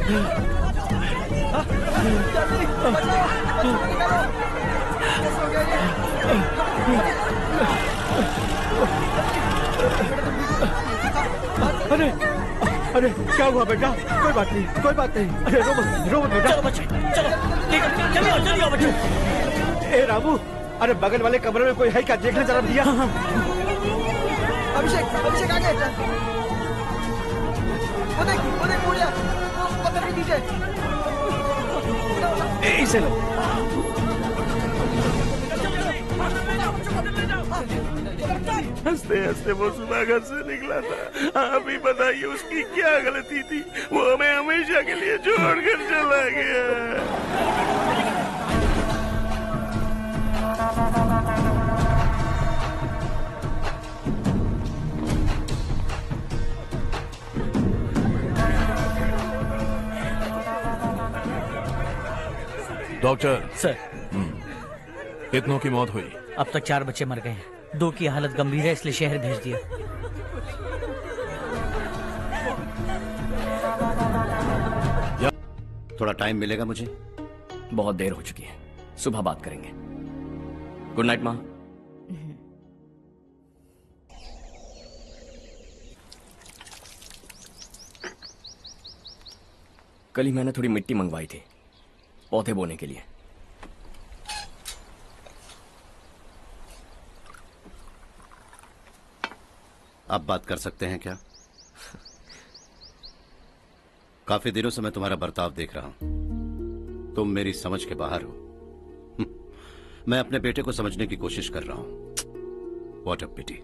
अरे अरे क्या हुआ बेटा? कोई बात नहीं, कोई बात नहीं। अरे रो मत बेटा। चलो बच्चे, चलो जल्दी आओ बच्चे। ए रामू, अरे बगल वाले कमरे में कोई है क्या? देखना जरा भैया। अभिषेक अभिषेक आगे। वो देख पूजा, वो पत्थर के नीचे। इसे लो। हंसते हंसते वो सुबह घर से निकला था। आप ही बताइए उसकी क्या गलती थी? वो हमें हमेशा के लिए छोड़कर चला गया। डॉक्टर सर, कितनों की मौत हुई? अब तक 4 बच्चे मर गए हैं। 2 की हालत गंभीर है, इसलिए शहर भेज दिया। थोड़ा टाइम मिलेगा मुझे? बहुत देर हो चुकी है, सुबह बात करेंगे। गुड नाइट माँ। कल ही मैंने थोड़ी मिट्टी मंगवाई थी पौधे बोने के लिए। आप बात कर सकते हैं क्या? काफी दिनों से मैं तुम्हारा बर्ताव देख रहा हूं। तुम मेरी समझ के बाहर हो। मैं अपने बेटे को समझने की कोशिश कर रहा हूं। व्हाट अ पिटी।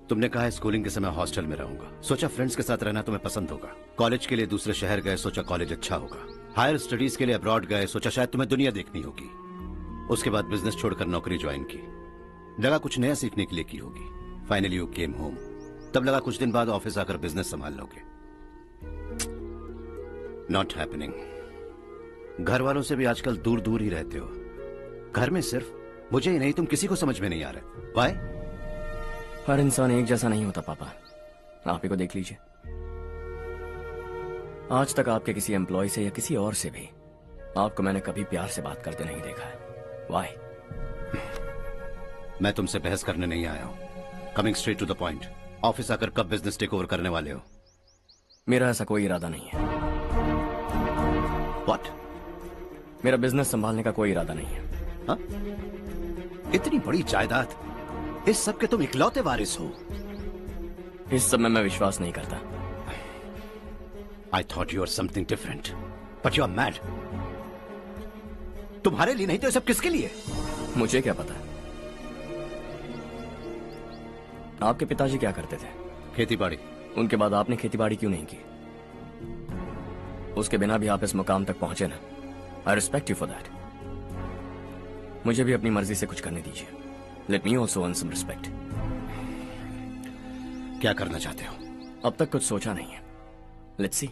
तुमने कहा स्कूलिंग के समय हॉस्टल में रहूंगा, सोचा फ्रेंड्स के साथ रहना तुम्हें पसंद होगा। कॉलेज के लिए दूसरे शहर गए, सोचा कॉलेज अच्छा होगा। हायर स्टडीज के लिए अब्रॉड गए, सोचा शायद तुम्हें दुनिया देखनी होगी। उसके बाद बिजनेस छोड़कर नौकरी ज्वाइन की, लगा कुछ नया सीखने के लिए की होगी। Finally you came home. तब लगा कुछ दिन बाद ऑफिस आकर बिजनेस संभाल लोगे। Not happening. घर वालों से भी आजकल दूर दूर ही रहते हो। घर में सिर्फ मुझे ही नहीं, तुम किसी को समझ में नहीं आ रहे। वाई? हर इंसान एक जैसा नहीं होता पापा, आप ही को देख लीजिए। आज तक आपके किसी एम्प्लॉय से या किसी और से भी आपको मैंने कभी प्यार से बात करते नहीं देखा है। वाई? मैं तुमसे बहस करने नहीं आया हूं। Coming straight to the point. Office आकर कब बिजनेस टेक ओवर करने वाले हो? मेरा ऐसा कोई इरादा नहीं है। व्हाट? मेरा बिजनेस संभालने का कोई इरादा नहीं है। हा? इतनी बड़ी जायदाद, इस सब के तुम इकलौते वारिस हो। इस सब में मैं विश्वास नहीं करता। I thought you were something different, but you are mad. तुम्हारे लिए नहीं तो ये सब किसके लिए? मुझे क्या पता। आपके पिताजी क्या करते थे? खेतीबाड़ी। उनके बाद आपने खेतीबाड़ी क्यों नहीं की? उसके बिना भी आप इस मुकाम तक पहुंचे ना। I respect you for that. मुझे भी अपनी मर्जी से कुछ करने दीजिए। Let me also earn some respect. क्या करना चाहते हो? अब तक कुछ सोचा नहीं है। Let's see.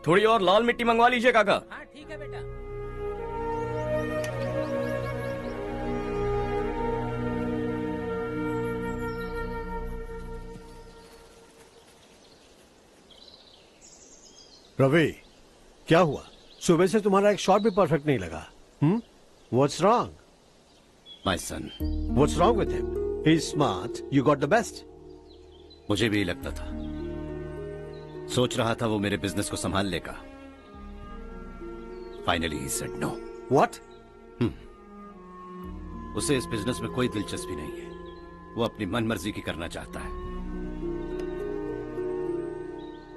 थोड़ी और लाल मिट्टी मंगवा लीजिए काका। हाँ ठीक है बेटा। रवि, क्या हुआ? सुबह से तुम्हारा एक शॉट भी परफेक्ट नहीं लगा। What's wrong? My son. What's wrong with him? He's smart. You got the best. मुझे भी लगता था। सोच रहा था वो मेरे बिजनेस को संभाल लेगा। Finally he said no. What? उसे इस बिजनेस में कोई दिलचस्पी नहीं है। वो अपनी मनमर्जी की करना चाहता है।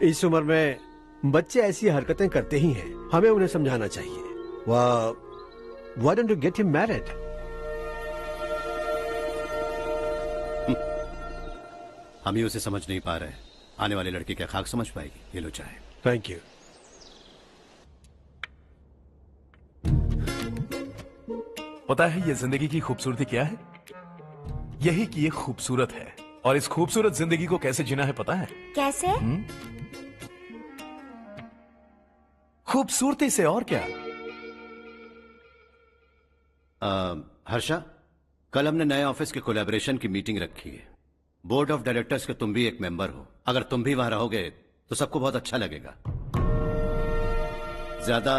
इस उम्र में बच्चे ऐसी हरकतें करते ही हैं। हमें उन्हें समझाना चाहिए। Why don't you get him married? हम ही उसे समझ नहीं पा रहे। आने वाली लड़की क्या खाक समझ पाएगी? ये लो चाहे। Thank you. पता है ये जिंदगी की खूबसूरती क्या है? यही कि ये खूबसूरत है, और इस खूबसूरत जिंदगी को कैसे जीना है पता है? कैसे? खूबसूरती से। और क्या? हर्षा, कल हमने नए ऑफिस के कोलैबोरेशन की मीटिंग रखी है। बोर्ड ऑफ डायरेक्टर्स के तुम भी एक मेंबर हो। अगर तुम भी वहां रहोगे तो सबको बहुत अच्छा लगेगा। ज्यादा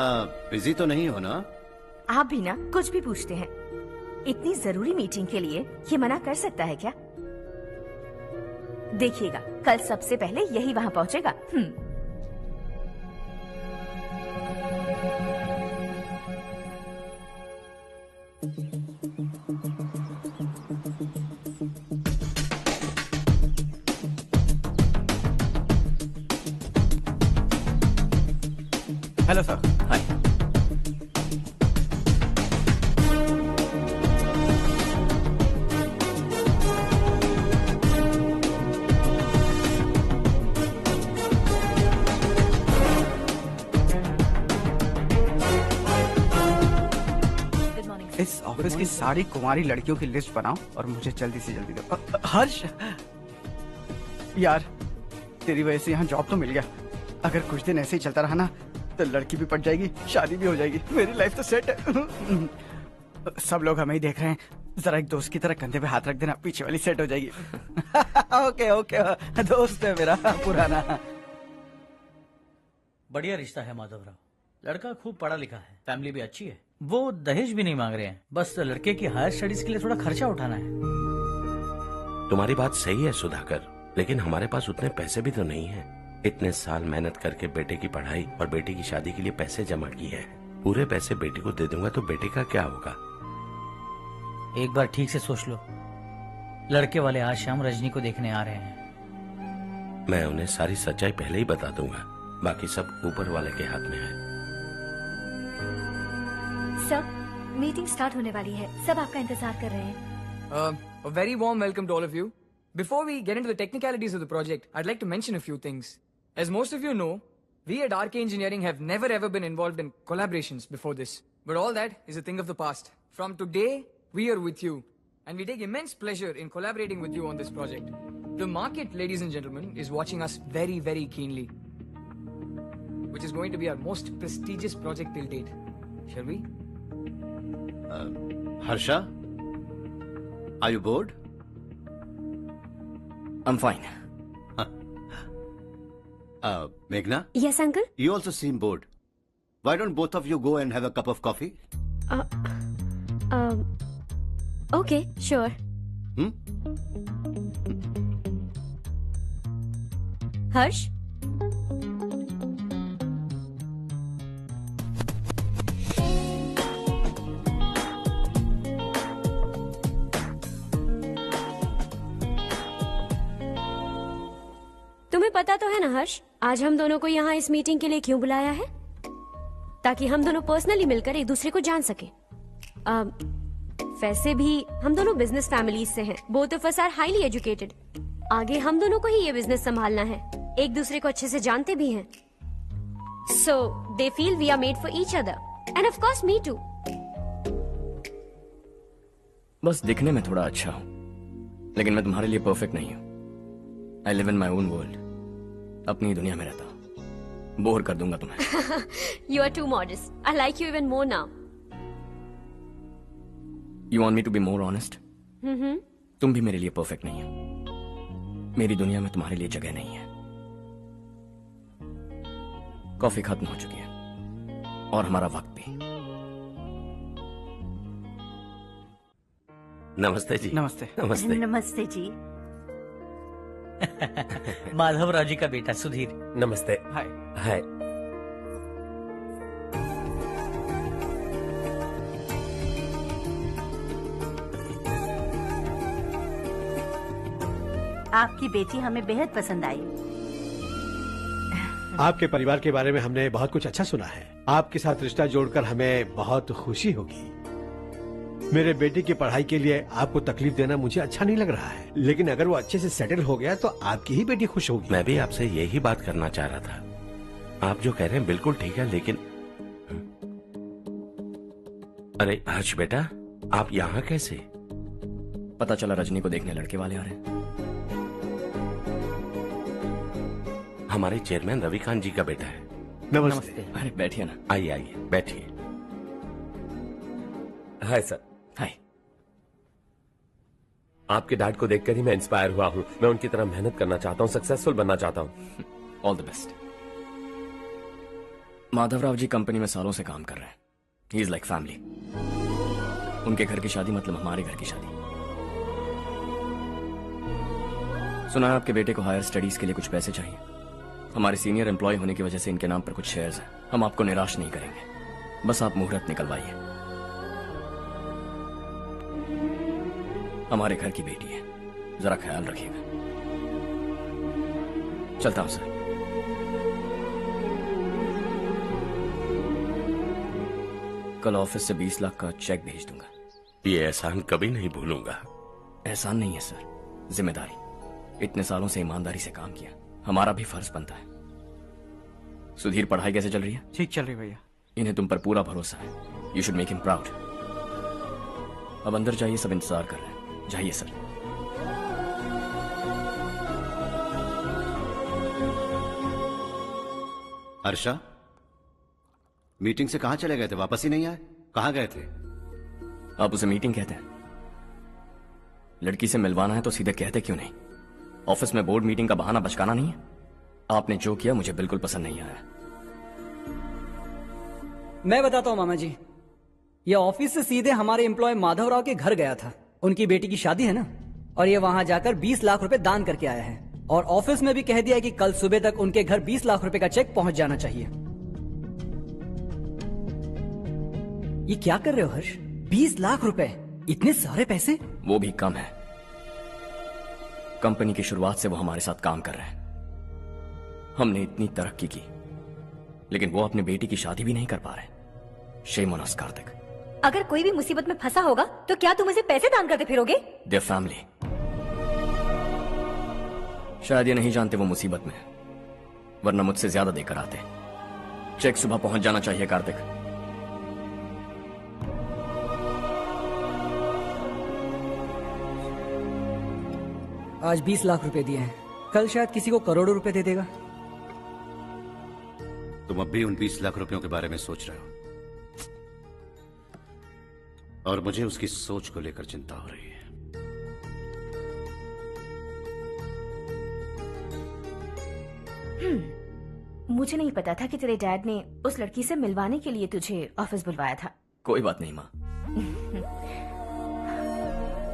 बिजी तो नहीं हो ना? आप भी ना कुछ भी पूछते हैं। इतनी जरूरी मीटिंग के लिए ये मना कर सकता है क्या? देखिएगा कल सबसे पहले यही वहाँ पहुँचेगा। Hello sir. हाय। इस ऑफिस की सारी कुंवारी लड़कियों की लिस्ट बनाओ और मुझे जल्दी से जल्दी दो। हर्ष यार, तेरी वजह से यहाँ जॉब तो मिल गया। अगर कुछ दिन ऐसे ही चलता रहा ना तो लड़की भी पट जाएगी, शादी भी हो जाएगी, मेरी लाइफ तो सेट है। सब लोग हमें ही देख रहे हैं, जरा एक दोस्त की तरह कंधे पे हाथ रख देना, पीछे वाली सेट हो जाएगी। ओके ओके, दोस्त है मेरा पुराना। बढ़िया रिश्ता है माधवराव। लड़का खूब पढ़ा लिखा है, फैमिली भी अच्छी है। वो दहेज भी नहीं मांग रहे हैं, बस लड़के की हायर स्टडीज के लिए थोड़ा खर्चा उठाना है। तुम्हारी बात सही है सुधाकर, लेकिन हमारे पास उतने पैसे भी तो नहीं हैं। इतने साल मेहनत करके बेटे की पढ़ाई और बेटे की शादी के लिए पैसे जमा किए हैं। पूरे पैसे बेटे को दे दूंगा तो बेटे का क्या होगा? एक बार ठीक से सोच लो। लड़के वाले आज शाम रजनी को देखने आ रहे हैं। मैं उन्हें सारी सच्चाई पहले ही बता दूंगा, बाकी सब ऊपर वाले के हाथ में है। सब मीटिंग स्टार्ट होने वाली है, सब आपका इंतजार कर रहे हैं। A very warm welcome to all of you. Before we get into the technicalities of the project, I'd like to mention a few things. As most of you know, we at RK Engineering have never ever been involved in collaborations before this. But all that is a thing of the past. From today, we are with you. And we take immense pleasure in collaborating with you on this project. The market, ladies and gentlemen, is watching us very, very keenly. Which is going to be our most prestigious project till date. Shall we? Harsha? Are you bored? I'm fine. Meghna? Yes, uncle? You also seem bored. Why don't both of you go and have a cup of coffee? Okay, sure. Harsh? तुम्हें पता तो है ना हर्ष, आज हम दोनों को यहाँ इस मीटिंग के लिए क्यों बुलाया है? ताकि हम दोनों पर्सनली मिलकर एक दूसरे को जान सके। वैसे भी हम दोनों बिजनेस फैमिलीज से हैं। Both of us are highly educated. आगे हम दोनों को ही ये बिजनेस संभालना है। एक दूसरे को अच्छे से जानते भी हैं। So they feel we are made for each other and of course me too. बस दिखने में थोड़ा अच्छा हूँ, लेकिन मैं तुम्हारे लिए परफेक्ट नहीं हूँ। I live in my own world. अपनी दुनिया में रहता हूँ। बोर कर दूंगा तुम्हें। You are too modest. I like you even more now. You want me to be more honest? तुम भी मेरे लिए परफेक्ट नहीं हो। मेरी दुनिया में तुम्हारे लिए जगह नहीं है। कॉफी खत्म हो चुकी है और हमारा वक्त भी। नमस्ते जी। नमस्ते। नमस्ते। नमस्ते जी। माधवराव जी का बेटा सुधीर। नमस्ते। हाय। हाय। आपकी बेटी हमें बेहद पसंद आई। आपके परिवार के बारे में हमने बहुत कुछ अच्छा सुना है। आपके साथ रिश्ता जोड़कर हमें बहुत खुशी होगी। मेरे बेटे की पढ़ाई के लिए आपको तकलीफ देना मुझे अच्छा नहीं लग रहा है, लेकिन अगर वो अच्छे से सेटल हो गया तो आपकी ही बेटी खुश होगी। मैं भी आपसे यही बात करना चाह रहा था। आप जो कह रहे हैं बिल्कुल ठीक है, लेकिन अरे हर्ष बेटा, आप यहाँ कैसे? पता चला रजनी को देखने लड़के वाले आ रहे हैं। हमारे चेयरमैन रविकांत जी का बेटा है। नमस्ते। अरे बैठिए ना। आइए आइए बैठिए। Hi sir. हाय। आपके डैड को देखकर ही मैं इंस्पायर हुआ हूँ। मैं उनकी तरह मेहनत करना चाहता हूँ, सक्सेसफुल बनना चाहता हूँ। All the best. Madhavrao ji company में सालों से काम कर रहे हैं। He is like family. उनके घर की शादी मतलब हमारे घर की शादी। सुना है आपके बेटे को हायर स्टडीज के लिए कुछ पैसे चाहिए। हमारे सीनियर एम्प्लॉय होने की वजह से इनके नाम पर कुछ शेयर्स हैं। हम आपको निराश नहीं करेंगे, बस आप मुहूर्त निकलवाइए। हमारे घर की बेटी है, जरा ख्याल रखिएगा। चलता हूं सर। कल ऑफिस से 20 लाख का चेक भेज दूंगा। ये एहसान कभी नहीं भूलूंगा। एहसान नहीं है सर, जिम्मेदारी। इतने सालों से ईमानदारी से काम किया, हमारा भी फर्ज बनता है। सुधीर, पढ़ाई कैसे चल रही है? ठीक चल रही भैया। इन्हें तुम पर पूरा भरोसा है। You should make him proud. अब अंदर जाइए, सब इंतजार कर रहे हैं। जाइए सर। हर्षा, मीटिंग से कहां चले गए थे? वापस ही नहीं आए? कहां गए थे? आप उसे मीटिंग कहते हैं? लड़की से मिलवाना है तो सीधे कहते क्यों नहीं? ऑफिस में बोर्ड मीटिंग का बहाना बचकाना नहीं है। आपने जो किया मुझे बिल्कुल पसंद नहीं आया। मैं बताता हूं मामा जी, ये ऑफिस से सीधे हमारे एम्प्लॉय माधवराव के घर गया था। उनकी बेटी की शादी है ना, और ये वहां जाकर 20 लाख रुपए दान करके आया है। और ऑफिस में भी कह दिया कि कल सुबह तक उनके घर 20 लाख रुपए का चेक पहुंच जाना चाहिए। ये क्या कर रहे हो हर्ष? 20 लाख रुपए, इतने सारे पैसे? वो भी कम है। कंपनी की शुरुआत से वो हमारे साथ काम कर रहे हैं। हमने इतनी तरक्की की, लेकिन वो अपनी बेटी की शादी भी नहीं कर पा रहे। Shame on us Kartik. अगर कोई भी मुसीबत में फंसा होगा तो क्या तुम उसे पैसे दान करते फिरोगे? Their family. शायद ये नहीं जानते वो मुसीबत में है, वरना मुझसे ज्यादा देकर आते। चेक सुबह पहुंच जाना चाहिए कार्तिक। आज 20 लाख रुपए दिए हैं, कल शायद किसी को करोड़ों रुपए दे देगा। तुम अब भी उन 20 लाख रुपयों के बारे में सोच रहे हो, और मुझे उसकी सोच को लेकर चिंता हो रही है। मुझे नहीं पता था कि तेरे डैड ने उस लड़की से मिलवाने के लिए तुझे ऑफिस बुलवाया था। कोई बात नहीं माँ।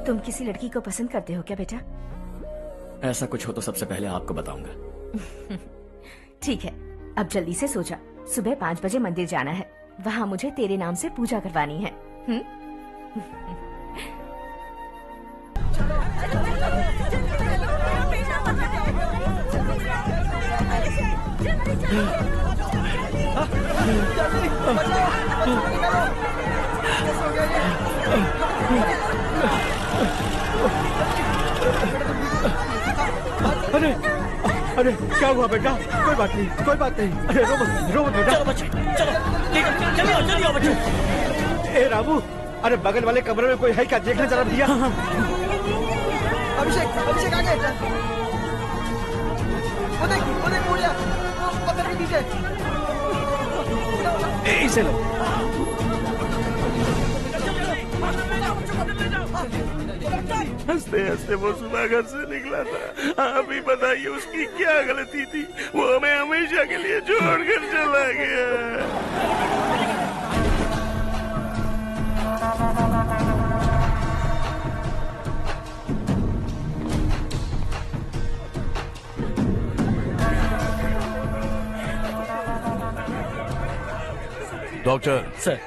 तुम किसी लड़की को पसंद करते हो क्या बेटा? ऐसा कुछ हो तो सबसे पहले आपको बताऊंगा। ठीक है, अब जल्दी से सो जा। सुबह 5 बजे मंदिर जाना है, वहाँ मुझे तेरे नाम से पूजा करवानी है। अरे अरे क्या हुआ बेटा? कोई बात नहीं, कोई बात नहीं। अरे रो मत बेटा। चलो बच्चे, चलो चलिए बच्चे। ए रामू, अरे बगल वाले कमरे में कोई है क्या? देखना जरा भैया। अभिषेक, अभिषेक आ गए। वो देख मुड़िया, वो पत्थर के नीचे। इसे लो। हंसते हंसते वो सुबह घर से निकला था। आप ही बताइए उसकी क्या गलती थी? वो हमें हमेशा के लिए छोड़कर चला गया। डॉक्टर सर,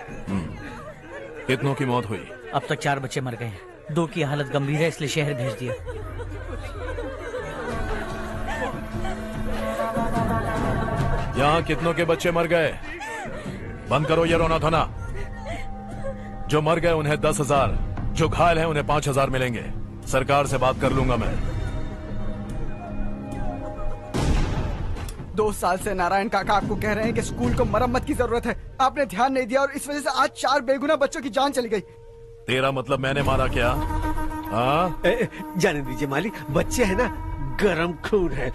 कितनों की मौत हुई? अब तक 4 बच्चे मर गए हैं। 2 की हालत गंभीर है, इसलिए शहर भेज दिया। यहाँ कितनों के बच्चे मर गए? बंद करो ये रोना धोना। जो मर गए उन्हें 10,000, जो घायल हैं उन्हें 5,000 मिलेंगे। सरकार से बात कर लूंगा मैं। 2 साल से नारायण काका आपको कह रहे हैं कि स्कूल को मरम्मत की जरूरत है। आपने ध्यान नहीं दिया और इस वजह से आज 4 बेगुनाह बच्चों की जान चली गई। तेरा मतलब मैंने मारा क्या? हाँ, जाने दीजिए मालिक, बच्चे हैं ना, गरम खून है।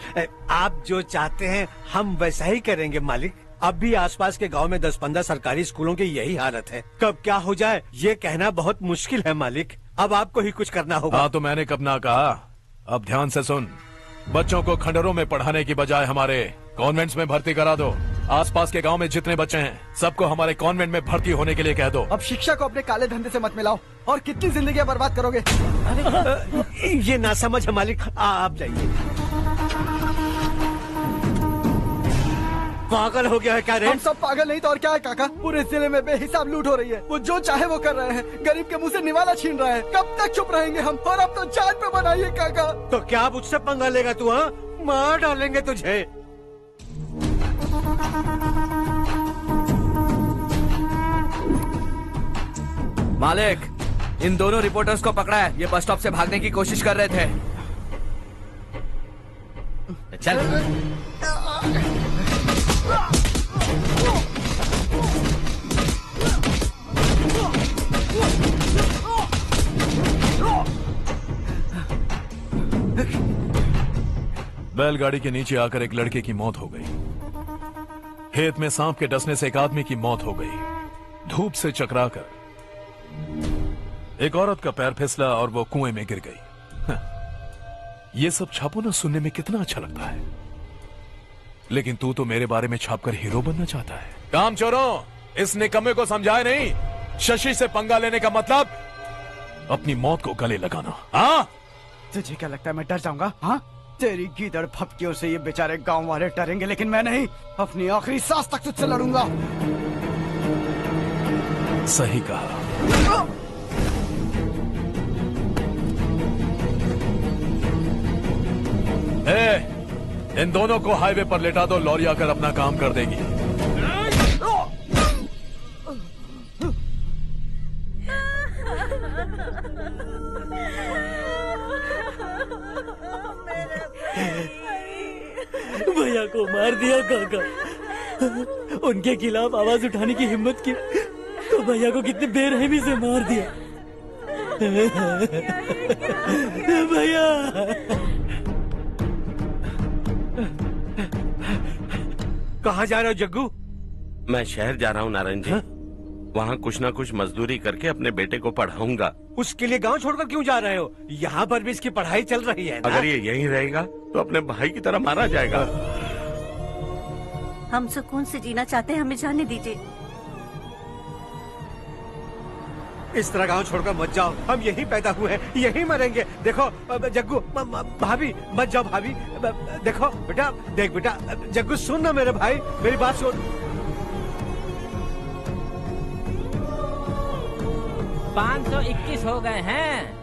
आप जो चाहते हैं हम वैसा ही करेंगे मालिक। अब भी आसपास के गांव में 10-15 सरकारी स्कूलों की यही हालत है। कब क्या हो जाए ये कहना बहुत मुश्किल है मालिक। अब आपको ही कुछ करना होगा। हाँ तो मैंने कब ना कहा। अब ध्यान से सुन, बच्चों को खंडरों में पढ़ाने की बजाय हमारे कॉन्वेंट्स में भर्ती करा दो। आसपास के गांव में जितने बच्चे हैं सबको हमारे कॉन्वेंट में भर्ती होने के लिए कह दो। अब शिक्षा को अपने काले धंधे से मत मिलाओ, और कितनी जिंदगियां बर्बाद करोगे। ये ना समझ है मालिक, आप जाइए। पागल हो गया है क्या रे? हम सब पागल नहीं तो और क्या है काका। पूरे जिले में बेहिसाब लूट हो रही है। वो जो चाहे वो कर रहे हैं, गरीब के मुंह से निवाला छीन रहा है। कब तक चुप रहेंगे हम? और अब तो जान पे बनाइए काका। तो क्या मुझसे पंगा लेगा तू? हाँ, मार डालेंगे तुझे। मालिक, इन दोनों रिपोर्टर्स को पकड़ा है। ये बस स्टॉप से भागने की कोशिश कर रहे थे। चल। बैलगाड़ी के नीचे आकर एक लड़के की मौत हो गई। खेत में सांप के डसने से एक आदमी की मौत हो गई। धूप से चकराकर एक औरत का पैर फिसला और वो कुएं में गिर गई। ये सब छापो ना, सुनने में कितना अच्छा लगता है, लेकिन तू तो मेरे बारे में छापकर हीरो बनना चाहता है। काम चोरों, इस निकम्मे को समझाए नहीं। शशि से पंगा लेने का मतलब अपनी मौत को गले लगाना। हाँ, तुझे क्या लगता है मैं डर जाऊंगा? हाँ, तेरी गीदड़ फपकियों से ये बेचारे गांव वाले डरेंगे, लेकिन मैं नहीं। अपनी आखिरी सांस तक तुझसे लड़ूंगा। सही कहा। इन दोनों को हाईवे पर लेटा दो, लॉरी आकर अपना काम कर देगी। भैया को मार दिया काका। उनके खिलाफ आवाज उठाने की हिम्मत की तो भैया को कितने बेरहमी से मार दिया। भैया कहाँ जा रहे हो जग्गू? मैं शहर जा रहा हूँ नारायण जी। वहाँ कुछ ना कुछ मजदूरी करके अपने बेटे को पढ़ाऊंगा। उसके लिए गांव छोड़कर क्यों जा रहे हो? यहाँ पर भी इसकी पढ़ाई चल रही है ना? अगर ये यहीं रहेगा तो अपने भाई की तरह मारा जाएगा। हम सुकून से जीना चाहते हैं, हमें जाने दीजिए। इस तरह गांव छोड़कर मत जाओ। हम यहीं पैदा हुए हैं, यहीं मरेंगे। देखो जग्गू, भाभी मत जाओ। भाभी देखो बेटा, देख बेटा, जग्गू सुन ना मेरे भाई, मेरी बात सुन। 521 हो गए हैं।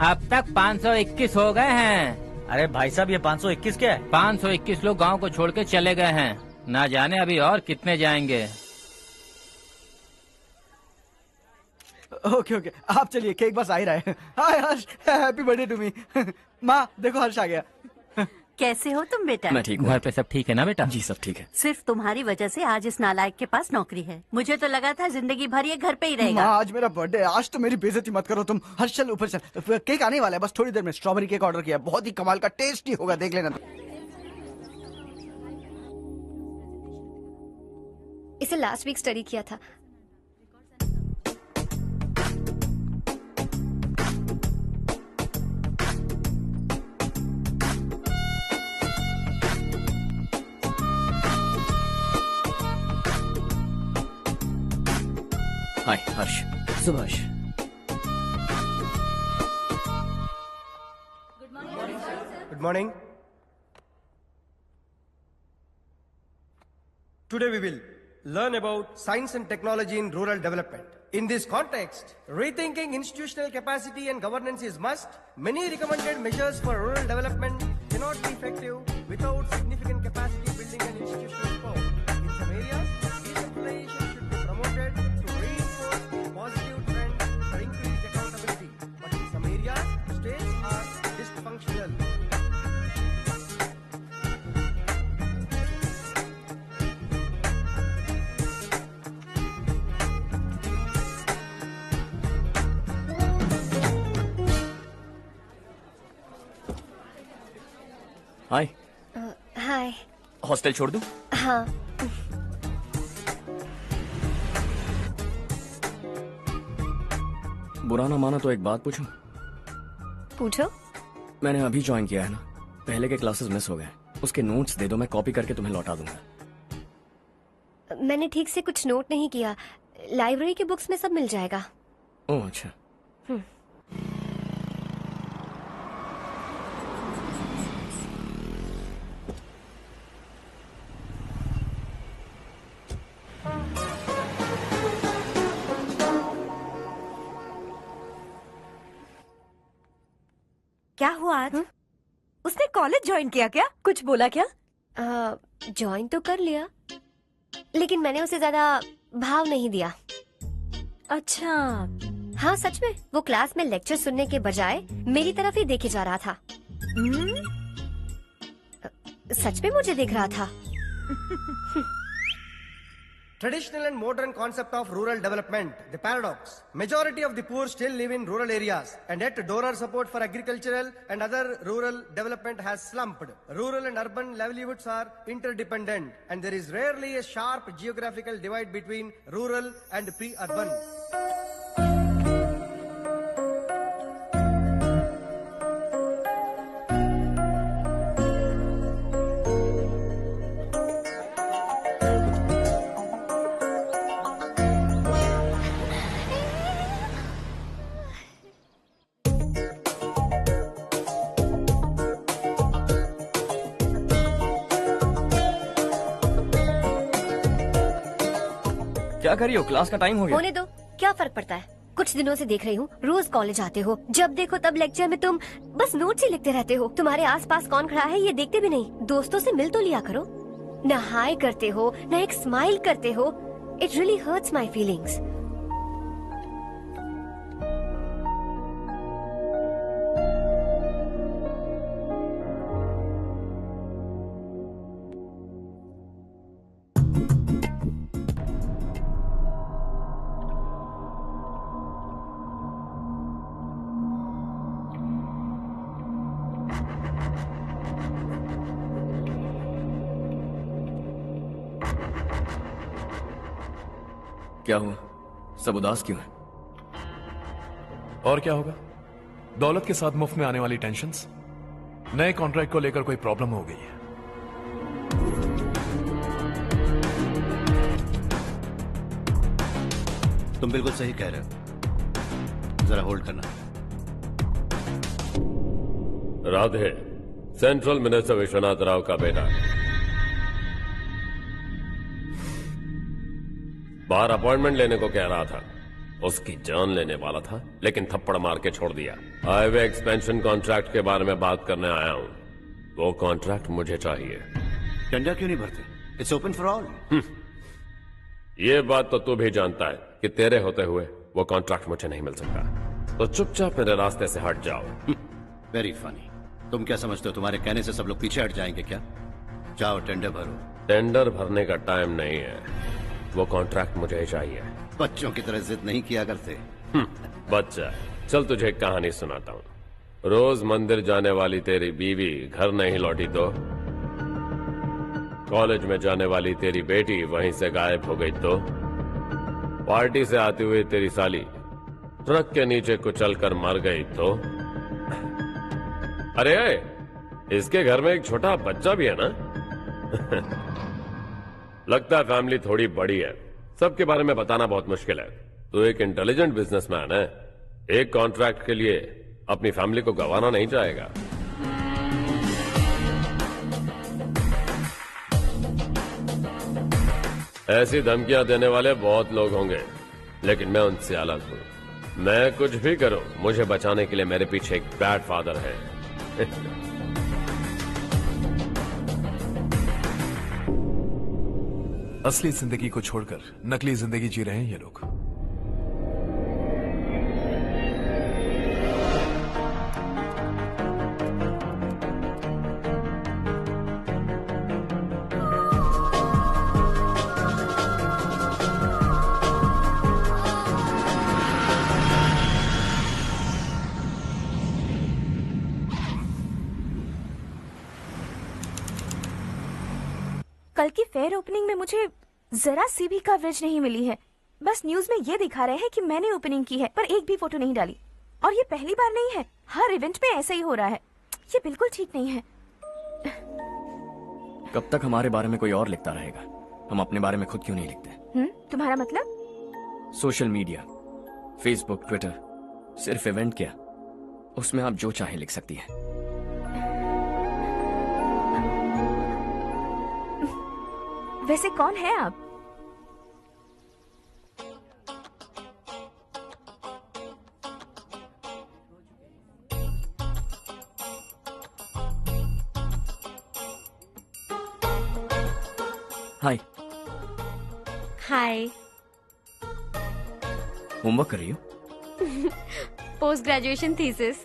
अब तक 521 हो गए हैं। अरे भाई साहब, ये 521 क्या है? 521 लोग गांव को छोड़ के चले गए हैं। ना जाने अभी और कितने जाएंगे। ओके ओके, आप चलिए, केक बस आ ही रहा है। हाय हर्ष, हैप्पी बर्थडे टू मी। माँ देखो, हर्ष आ गया। कैसे हो तुम बेटा? मैं ठीक हूँ। घर पे सब ठीक है ना बेटा? जी सब ठीक है। सिर्फ तुम्हारी वजह से आज इस नालायक के पास नौकरी है। मुझे तो लगा था जिंदगी भर ये घर पे ही रहेगा। माँ आज मेरा बर्थडे, आज तो मेरी बेइज्जती मत करो तुम। हर्ष चल ऊपर चल, केक आने वाला है बस थोड़ी देर में। स्ट्रॉबेरी केक ऑर्डर किया, बहुत ही कमाल का, टेस्टी होगा, देख लेना। इसे लास्ट वीक स्टडी किया था। हाय हर्ष। Subhash. Good morning. Today we will learn about science and technology in rural development. In this context, rethinking institutional capacity and governance is must. Many recommended measures for rural development cannot be effective without significant capacity building and institutional reform. In some areas, decentralization should be promoted to reinforce positive trends for increased accountability. But in some areas, states are dysfunctional. Hi. Hi. Hostel छोड़ दूं? हाँ। बुरा ना माना तो एक बात पूछूं? पूछो। मैंने अभी ज्वाइन किया है ना, पहले के क्लासेस मिस हो गए, उसके नोट्स दे दो, मैं कॉपी करके तुम्हें लौटा दूंगा। मैंने ठीक से कुछ नोट नहीं किया, लाइब्रेरी की बुक्स में सब मिल जाएगा। ओह अच्छा। क्या हुआ आज? उसने कॉलेज ज्वाइन किया क्या? कुछ बोला क्या? ज्वाइन तो कर लिया, लेकिन मैंने उसे ज्यादा भाव नहीं दिया। अच्छा। हाँ सच में, वो क्लास में लेक्चर सुनने के बजाय मेरी तरफ ही देखे जा रहा था। सच में मुझे देख रहा था। Traditional and modern concept of rural development, the paradox. Majority of the poor still live in rural areas, and yet donor support for agricultural and other rural development has slumped. Rural and urban livelihoods are interdependent, and there is rarely a sharp geographical divide between rural and pre-urban. क्या कर रही हो? Class का time हो गया। होने दो, क्या फर्क पड़ता है? कुछ दिनों से देख रही हूँ, रोज कॉलेज आते हो, जब देखो तब लेक्चर में तुम बस नोट्स ही लिखते रहते हो। तुम्हारे आसपास कौन खड़ा है ये देखते भी नहीं। दोस्तों से मिल तो लिया करो। न हाय करते हो, न एक स्माइल करते हो। It really hurts my feelings. क्या हुआ? सब उदास क्यों है? और क्या होगा? दौलत के साथ मुफ्त में आने वाली टेंशन्स। नए कॉन्ट्रैक्ट को लेकर कोई प्रॉब्लम हो गई है। तुम बिल्कुल सही कह रहे हो, जरा होल्ड करना। राधे, सेंट्रल मिनिस्टर विश्वनाथ राव का बेटा, बाहर अपॉइंटमेंट लेने को कह रहा था। उसकी जान लेने वाला था, लेकिन थप्पड़ मार के छोड़ दिया। हाईवे एक्सपेंशन कॉन्ट्रैक्ट के बारे में बात करने आया हूं। वो कॉन्ट्रैक्ट मुझे चाहिए। टेंडर क्यों नहीं भरते? It's open for all. ये बात तो तू भी जानता है कि तेरे होते हुए वो कॉन्ट्रैक्ट मुझे नहीं मिल सकता। तो चुपचाप मेरे रास्ते से हट जाओ। Very funny. तुम क्या समझते हो तुम्हारे कहने से सब लोग पीछे हट जाएंगे क्या? जाओ टेंडर भरो। टेंडर भरने का टाइम नहीं है, वो कॉन्ट्रैक्ट मुझे ही चाहिए। बच्चों की तरह जिद नहीं किया करते। बच्चा, चल तुझे एक कहानी सुनाता हूँ। रोज मंदिर जाने वाली तेरी बीवी घर नहीं लौटी तो, कॉलेज में जाने वाली तेरी बेटी वहीं से गायब हो गई तो, पार्टी से आती हुई तेरी साली ट्रक के नीचे कुचलकर मर गई तो। अरे इसके घर में एक छोटा बच्चा भी है ना। लगता है फैमिली थोड़ी बड़ी है, सबके बारे में बताना बहुत मुश्किल है। तो एक इंटेलिजेंट बिजनेसमैन है, एक कॉन्ट्रैक्ट के लिए अपनी फैमिली को गंवाना नहीं चाहेगा। ऐसी धमकियां देने वाले बहुत लोग होंगे, लेकिन मैं उनसे अलग हूं। मैं कुछ भी करूं, मुझे बचाने के लिए मेरे पीछे एक बैड फादर है। असली जिंदगी को छोड़कर नकली जिंदगी जी रहे हैं ये लोग। कल की फेयर ओपनिंग में मुझे जरा सी भी कवरेज नहीं मिली है। बस न्यूज में ये दिखा रहे हैं कि मैंने ओपनिंग की है, पर एक भी फोटो नहीं डाली। और ये पहली बार नहीं है, हर इवेंट में ऐसा ही हो रहा है। ये बिल्कुल ठीक नहीं है। कब तक हमारे बारे में कोई और लिखता रहेगा? हम अपने बारे में खुद क्यों नहीं लिखते? तुम्हारा मतलब? सोशल मीडिया, फेसबुक, ट्विटर, सिर्फ इवेंट क्या, उसमें आप जो चाहे लिख सकती हैं। वैसे कौन है आप? हाय। हाय। होमवर्क कर रही हो? Post graduation thesis.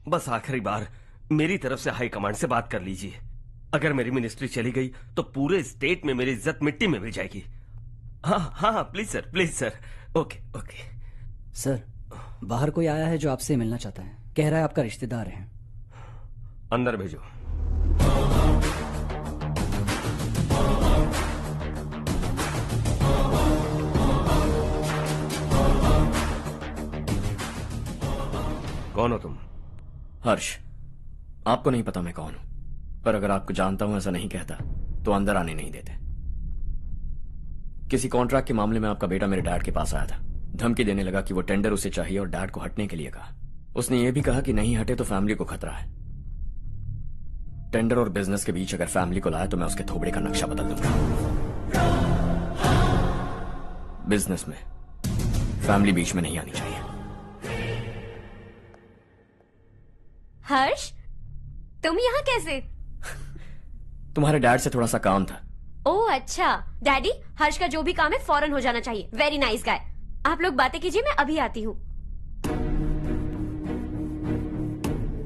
बस आखिरी बार मेरी तरफ से हाई कमांड से बात कर लीजिए। अगर मेरी मिनिस्ट्री चली गई तो पूरे स्टेट में मेरी इज्जत मिट्टी में मिल जाएगी। हाँ हाँ please sir, please sir. Okay okay. Sir, बाहर कोई आया है जो आपसे मिलना चाहता है। कह रहा है आपका रिश्तेदार है। अंदर भेजो। कौन हो तुम? हर्ष। आपको नहीं पता मैं कौन हूं, पर अगर आपको जानता हूं ऐसा नहीं कहता तो अंदर आने नहीं देते। किसी कॉन्ट्रैक्ट के मामले में आपका बेटा मेरे डैड के पास आया था। धमकी देने लगा कि वो टेंडर उसे चाहिए और डैड को हटने के लिए कहा। उसने ये भी कहा कि नहीं हटे तो फैमिली को खतरा है। टेंडर और बिजनेस के बीच अगर फैमिली को लाया तो मैं उसके थोबड़े का नक्शा बदल दूंगा। बिजनेस में फैमिली बीच में नहीं आनी चाहिए। हर्ष, तुम यहाँ कैसे? तुम्हारे डैड से थोड़ा सा काम था। ओह अच्छा। डैडी, हर्ष का जो भी काम है फौरन हो जाना चाहिए। Very nice guy. आप लोग बातें कीजिए, मैं अभी आती हूँ।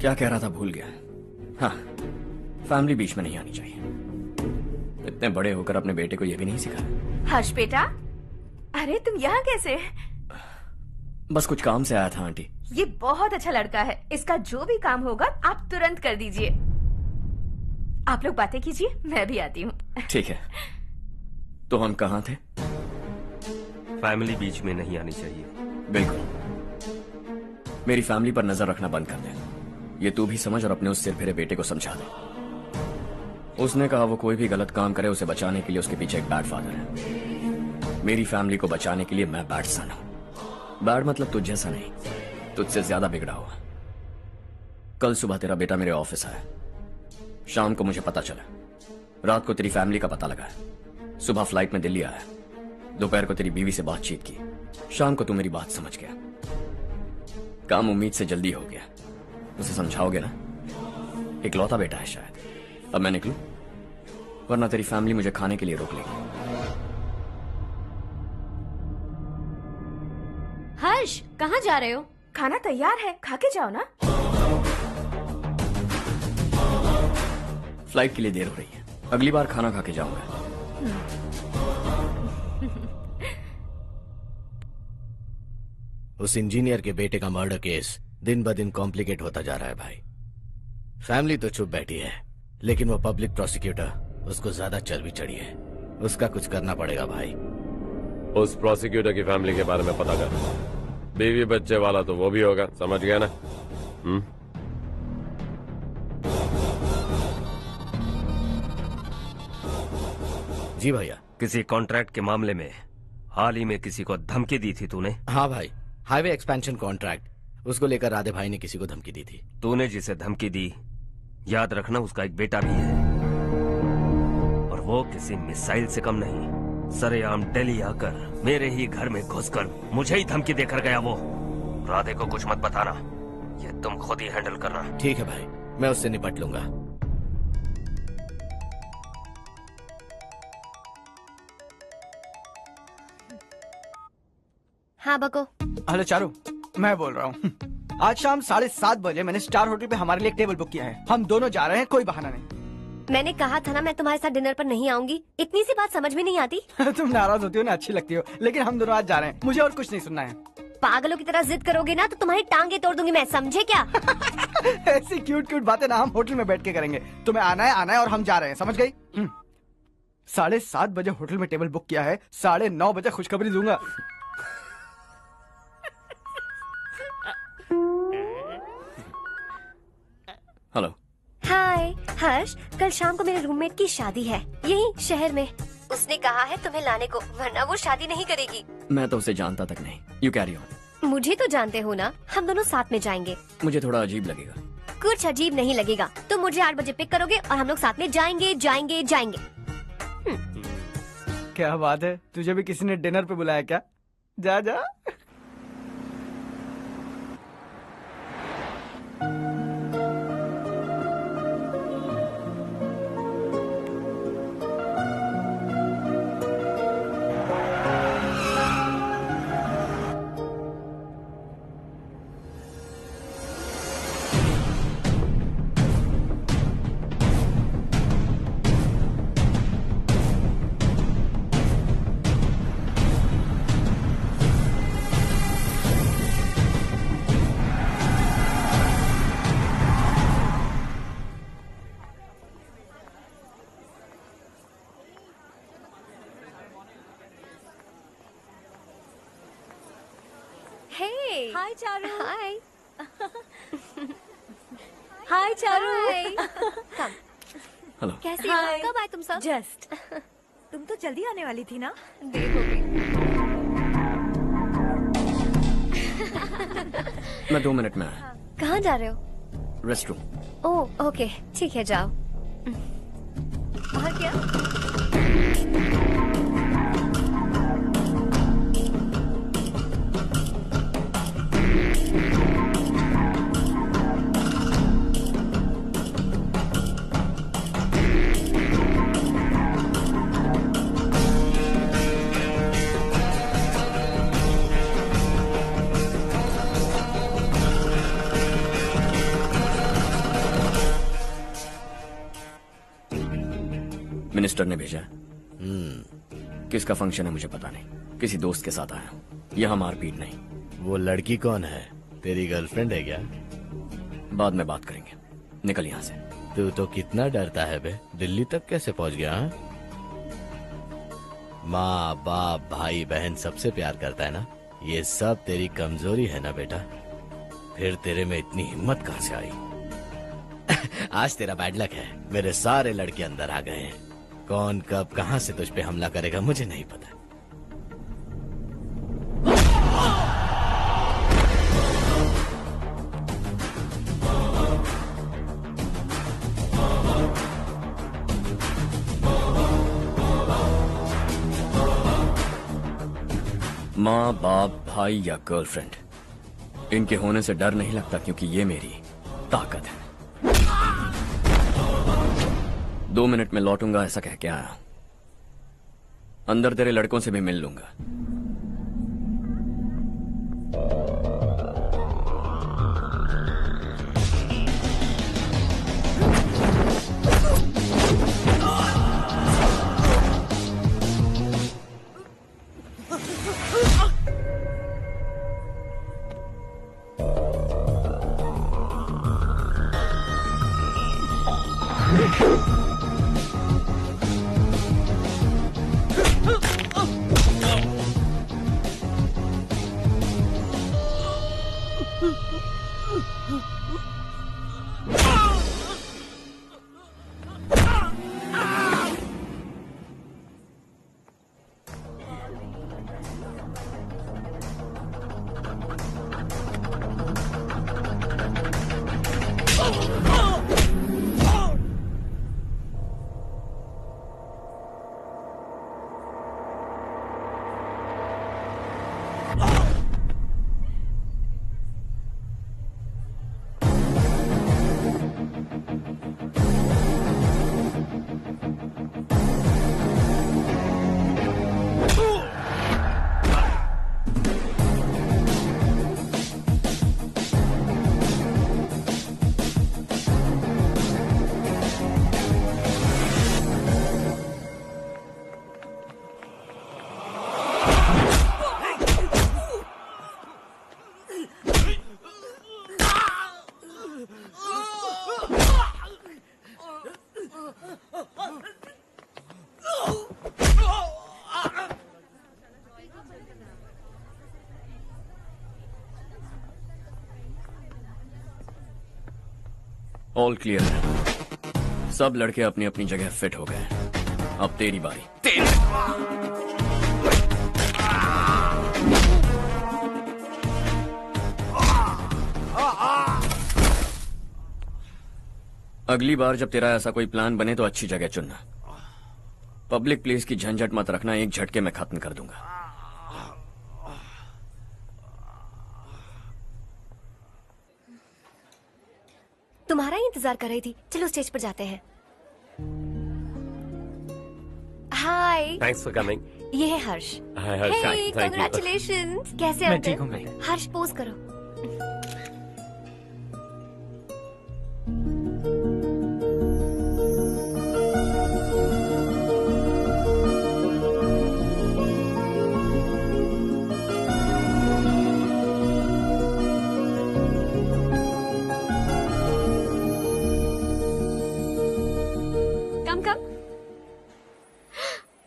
क्या कह रहा था भूल गया। हाँ, फैमिली बीच में नहीं आनी चाहिए। इतने बड़े होकर अपने बेटे को यह भी नहीं सिखाया। हर्ष बेटा, अरे तुम यहाँ कैसे? बस कुछ काम से आया था आंटी। ये बहुत अच्छा लड़का है। इसका जो भी काम होगा आप तुरंत कर दीजिए। आप लोग बातें कीजिए, मैं भी आती हूँ। ठीक है। तो हम कहाँ थे? फैमिली बीच में नहीं आनी चाहिए। बिल्कुल। मेरी फैमिली पर नजर रखना बंद कर दे। ये तू भी समझ और अपने उस सिर फिरे बेटे को समझा दे। उसने कहा वो कोई भी गलत काम करे उसे बचाने के लिए उसके पीछे एक बैड फादर है। मेरी फैमिली को बचाने के लिए मैं बैड सन हूं। बैड मतलब तुझ जैसा नहीं, तुझसे ज्यादा बिगड़ा हुआ। कल सुबह तेरा बेटा मेरे ऑफिस आया। शाम को मुझे पता चला। रात को तेरी फैमिली का पता लगा। सुबह फ्लाइट में दिल्ली आया। दोपहर को तेरी बीवी से बातचीत की। शाम को तू मेरी बात समझ गया। काम उम्मीद से जल्दी हो गया। उसे समझाओगे ना? इकलौता बेटा है शायद। अब मैं निकलूं, वरना तेरी फैमिली मुझे खाने के लिए रोक लेगी। हर्ष, कहाँ जा रहे हो? खाना तैयार है, खा के जाओ ना। फ्लाइट के लिए देर हो रही है। अगली बार खाना खा के जाऊंगा। उस इंजीनियर के बेटे का मर्डर केस दिन ब दिन कॉम्प्लिकेट होता जा रहा है भाई। फैमिली तो चुप बैठी है, लेकिन वो पब्लिक प्रोसिक्यूटर उसको ज्यादा चर्बी चढ़ी है। उसका कुछ करना पड़ेगा भाई। उस प्रोसिक्यूटर की फैमिली के बारे में पता कर। बीवी बच्चे वाला तो वो भी होगा, समझ गया ना? जी भैया। किसी कॉन्ट्रैक्ट के मामले में हाल ही में किसी को धमकी दी थी तूने? हाँ भाई, हाईवे एक्सपेंशन कॉन्ट्रैक्ट, उसको लेकर राधे भाई ने किसी को धमकी दी थी। तूने जिसे धमकी दी, याद रखना उसका एक बेटा भी है, और वो किसी मिसाइल से कम नहीं। सरेआम दिल्ली आकर मेरे ही घर में घुसकर मुझे ही धमकी देकर गया वो। राधे को कुछ मत बताना, ये तुम खुद ही हैंडल करना। ठीक है भाई, मैं उससे निपट लूंगा। हाँ बको। हेलो चारू, मैं बोल रहा हूँ। आज शाम 7:30 बजे मैंने स्टार होटल पे हमारे लिए एक टेबल बुक किया है। हम दोनों जा रहे हैं, कोई बहाना नहीं। मैंने कहा था ना मैं तुम्हारे साथ डिनर पर नहीं आऊंगी। इतनी सी बात समझ में नहीं आती? तुम नाराज होती हो ना, अच्छी लगती हो, लेकिन हम दोनों आज जा रहे हैं। मुझे और कुछ नहीं सुनना है। पागलों की तरह जिद करोगे ना तो तुम्हारी टांगे तोड़ दूंगी मैं, समझे क्या? ऐसी क्यूट क्यूट बातें ना हम होटल में बैठ के करेंगे। तुम्हें आना है और हम जा रहे हैं, समझ गई? 7:30 बजे होटल में टेबल बुक किया है, 9:30 बजे खुशखबरी दूंगा। हेलो। हाय हर्ष, कल शाम को मेरे रूममेट की शादी है यही शहर में। उसने कहा है तुम्हें लाने को, वरना वो शादी नहीं करेगी। मैं तो उसे जानता तक नहीं। You carry on. मुझे तो जानते हो ना, हम दोनों साथ में जाएंगे। मुझे थोड़ा अजीब लगेगा। कुछ अजीब नहीं लगेगा। तुम मुझे 8 बजे पिक करोगे और हम लोग साथ में जाएंगे जाएंगे जाएंगे। क्या बात है, तुझे भी किसी ने डिनर पे बुलाया क्या? जा जा। हाय चारू। हाय। हाय चारू। हेलो। कैसी हो? कब आए तुम सब? जस्ट। तुम तो जल्दी आने वाली थी ना? देर हो गई। मैं 2 मिनट में आया। कहाँ जा रहे हो? Rest room. ओह ओके, ठीक है जाओ। और क्या? मिनिस्टर ने भेजा। किसका फंक्शन है मुझे पता नहीं, किसी दोस्त के साथ आया हूँ। यहाँ मारपीट नहीं। वो लड़की कौन है? तेरी गर्लफ्रेंड है क्या? बाद में बात करेंगे, निकल यहाँ से। तू तो कितना डरता है बे, दिल्ली तक कैसे पहुँच गया? हाँ? माँ बाप भाई बहन सबसे प्यार करता है ना, ये सब तेरी कमजोरी है ना बेटा। फिर तेरे में इतनी हिम्मत कहाँ से आई? आज तेरा बैड लक है, मेरे सारे लड़के अंदर आ गए हैं। कौन कब कहां से तुझ पे हमला करेगा मुझे नहीं पता। माँ बाप भाई या गर्लफ्रेंड, इनके होने से डर नहीं लगता, क्योंकि ये मेरी ताकत है। 2 मिनट में लौटूंगा ऐसा कह के आया। अंदर तेरे लड़कों से भी मिल लूंगा। ऑल क्लियर है। सब लड़के अपनी अपनी जगह फिट हो गए। अब तेरी बारी। अगली बार जब तेरा ऐसा कोई प्लान बने तो अच्छी जगह चुनना। पब्लिक प्लेस की झंझट मत रखना, एक झटके में खत्म कर दूंगा। तुम्हारा ही इंतजार कर रही थी। चलो स्टेज पर जाते हैं। हाय। Thanks for coming. ये है Harsh. Hi Harsh, thank you. Congratulations. कैसे मैं हो ठीक तुम? हूँ। हर्ष पोज करो।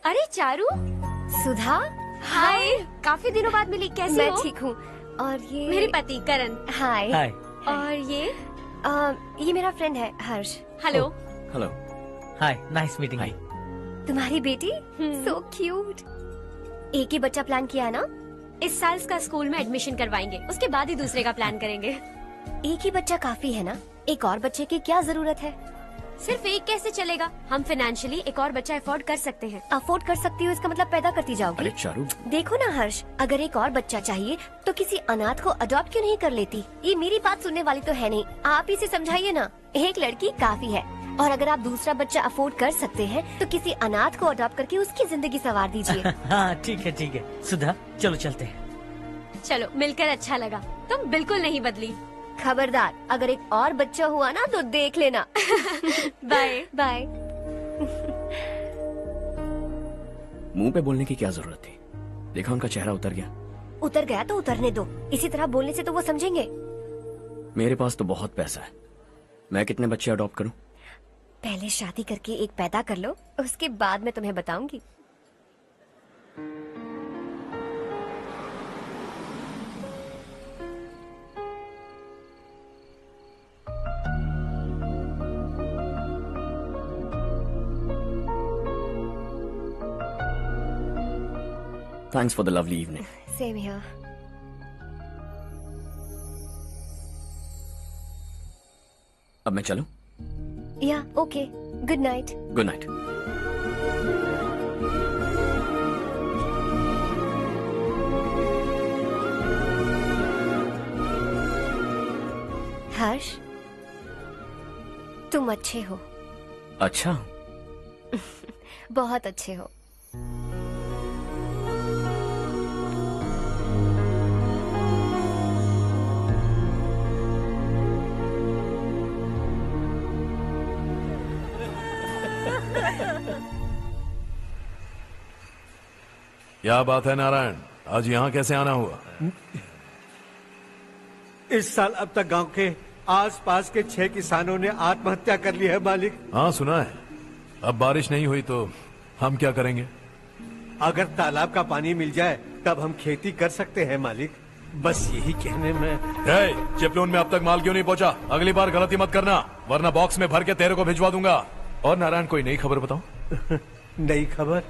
अरे चारू। सुधा। हाय। काफी दिनों बाद मिली, कैसी मैं हो? ठीक हूँ। और ये मेरे पति करण। हाय। हाय। और ये मेरा फ्रेंड है हर्ष। हेलो। हेलो। हाय, नाइस मीटिंग। हाय। तुम्हारी बेटी सो क्यूट। एक ही बच्चा प्लान किया ना? इस साल इसका स्कूल में एडमिशन करवाएंगे, उसके बाद ही दूसरे का प्लान करेंगे। एक ही बच्चा काफी है ना? एक और बच्चे की क्या जरूरत है? सिर्फ एक कैसे चलेगा? हम फाइनेंशियली एक और बच्चा अफोर्ड कर सकते हैं। अफोर्ड कर सकती हो इसका मतलब पैदा करती जाओगी? अरे चारू, देखो ना हर्ष, अगर एक और बच्चा चाहिए तो किसी अनाथ को अडॉप्ट क्यों नहीं कर लेती? ये मेरी बात सुनने वाली तो है नहीं, आप इसे समझाइए ना। एक लड़की काफी है, और अगर आप दूसरा बच्चा अफोर्ड कर सकते हैं तो किसी अनाथ को अडॉप्ट करके उसकी जिंदगी संवार दीजिए। हाँ ठीक है सुधा, चलो चलते हैं। चलो, मिलकर अच्छा लगा। तुम बिल्कुल नहीं बदली। खबरदार, अगर एक और बच्चा हुआ ना तो देख लेना। Bye bye. मुंह पे बोलने की क्या जरूरत थी? देखा उनका चेहरा उतर गया। उतर गया तो उतरने दो, इसी तरह बोलने से तो वो समझेंगे। मेरे पास तो बहुत पैसा है, मैं कितने बच्चे अडॉप्ट करूं? पहले शादी करके एक पैदा कर लो, उसके बाद मैं तुम्हें बताऊंगी। Thanks for the lovely evening. Same here. अब मैं चलूं? Yeah, okay. Good night. Good night. हर्ष, तुम अच्छे हो। अच्छा। बहुत अच्छे हो। क्या बात है नारायण, आज यहाँ कैसे आना हुआ? इस साल अब तक गांव के आसपास के 6 किसानों ने आत्महत्या कर ली है मालिक। हाँ सुना है। अब बारिश नहीं हुई तो हम क्या करेंगे? अगर तालाब का पानी मिल जाए तब हम खेती कर सकते हैं मालिक। बस यही कहने में। चिपलून में अब तक माल क्यों नहीं पहुँचा? अगली बार गलती मत करना, वरना बॉक्स में भर के तेरे को भिजवा दूंगा। और नारायण, कोई नई खबर बताओ। नई खबर?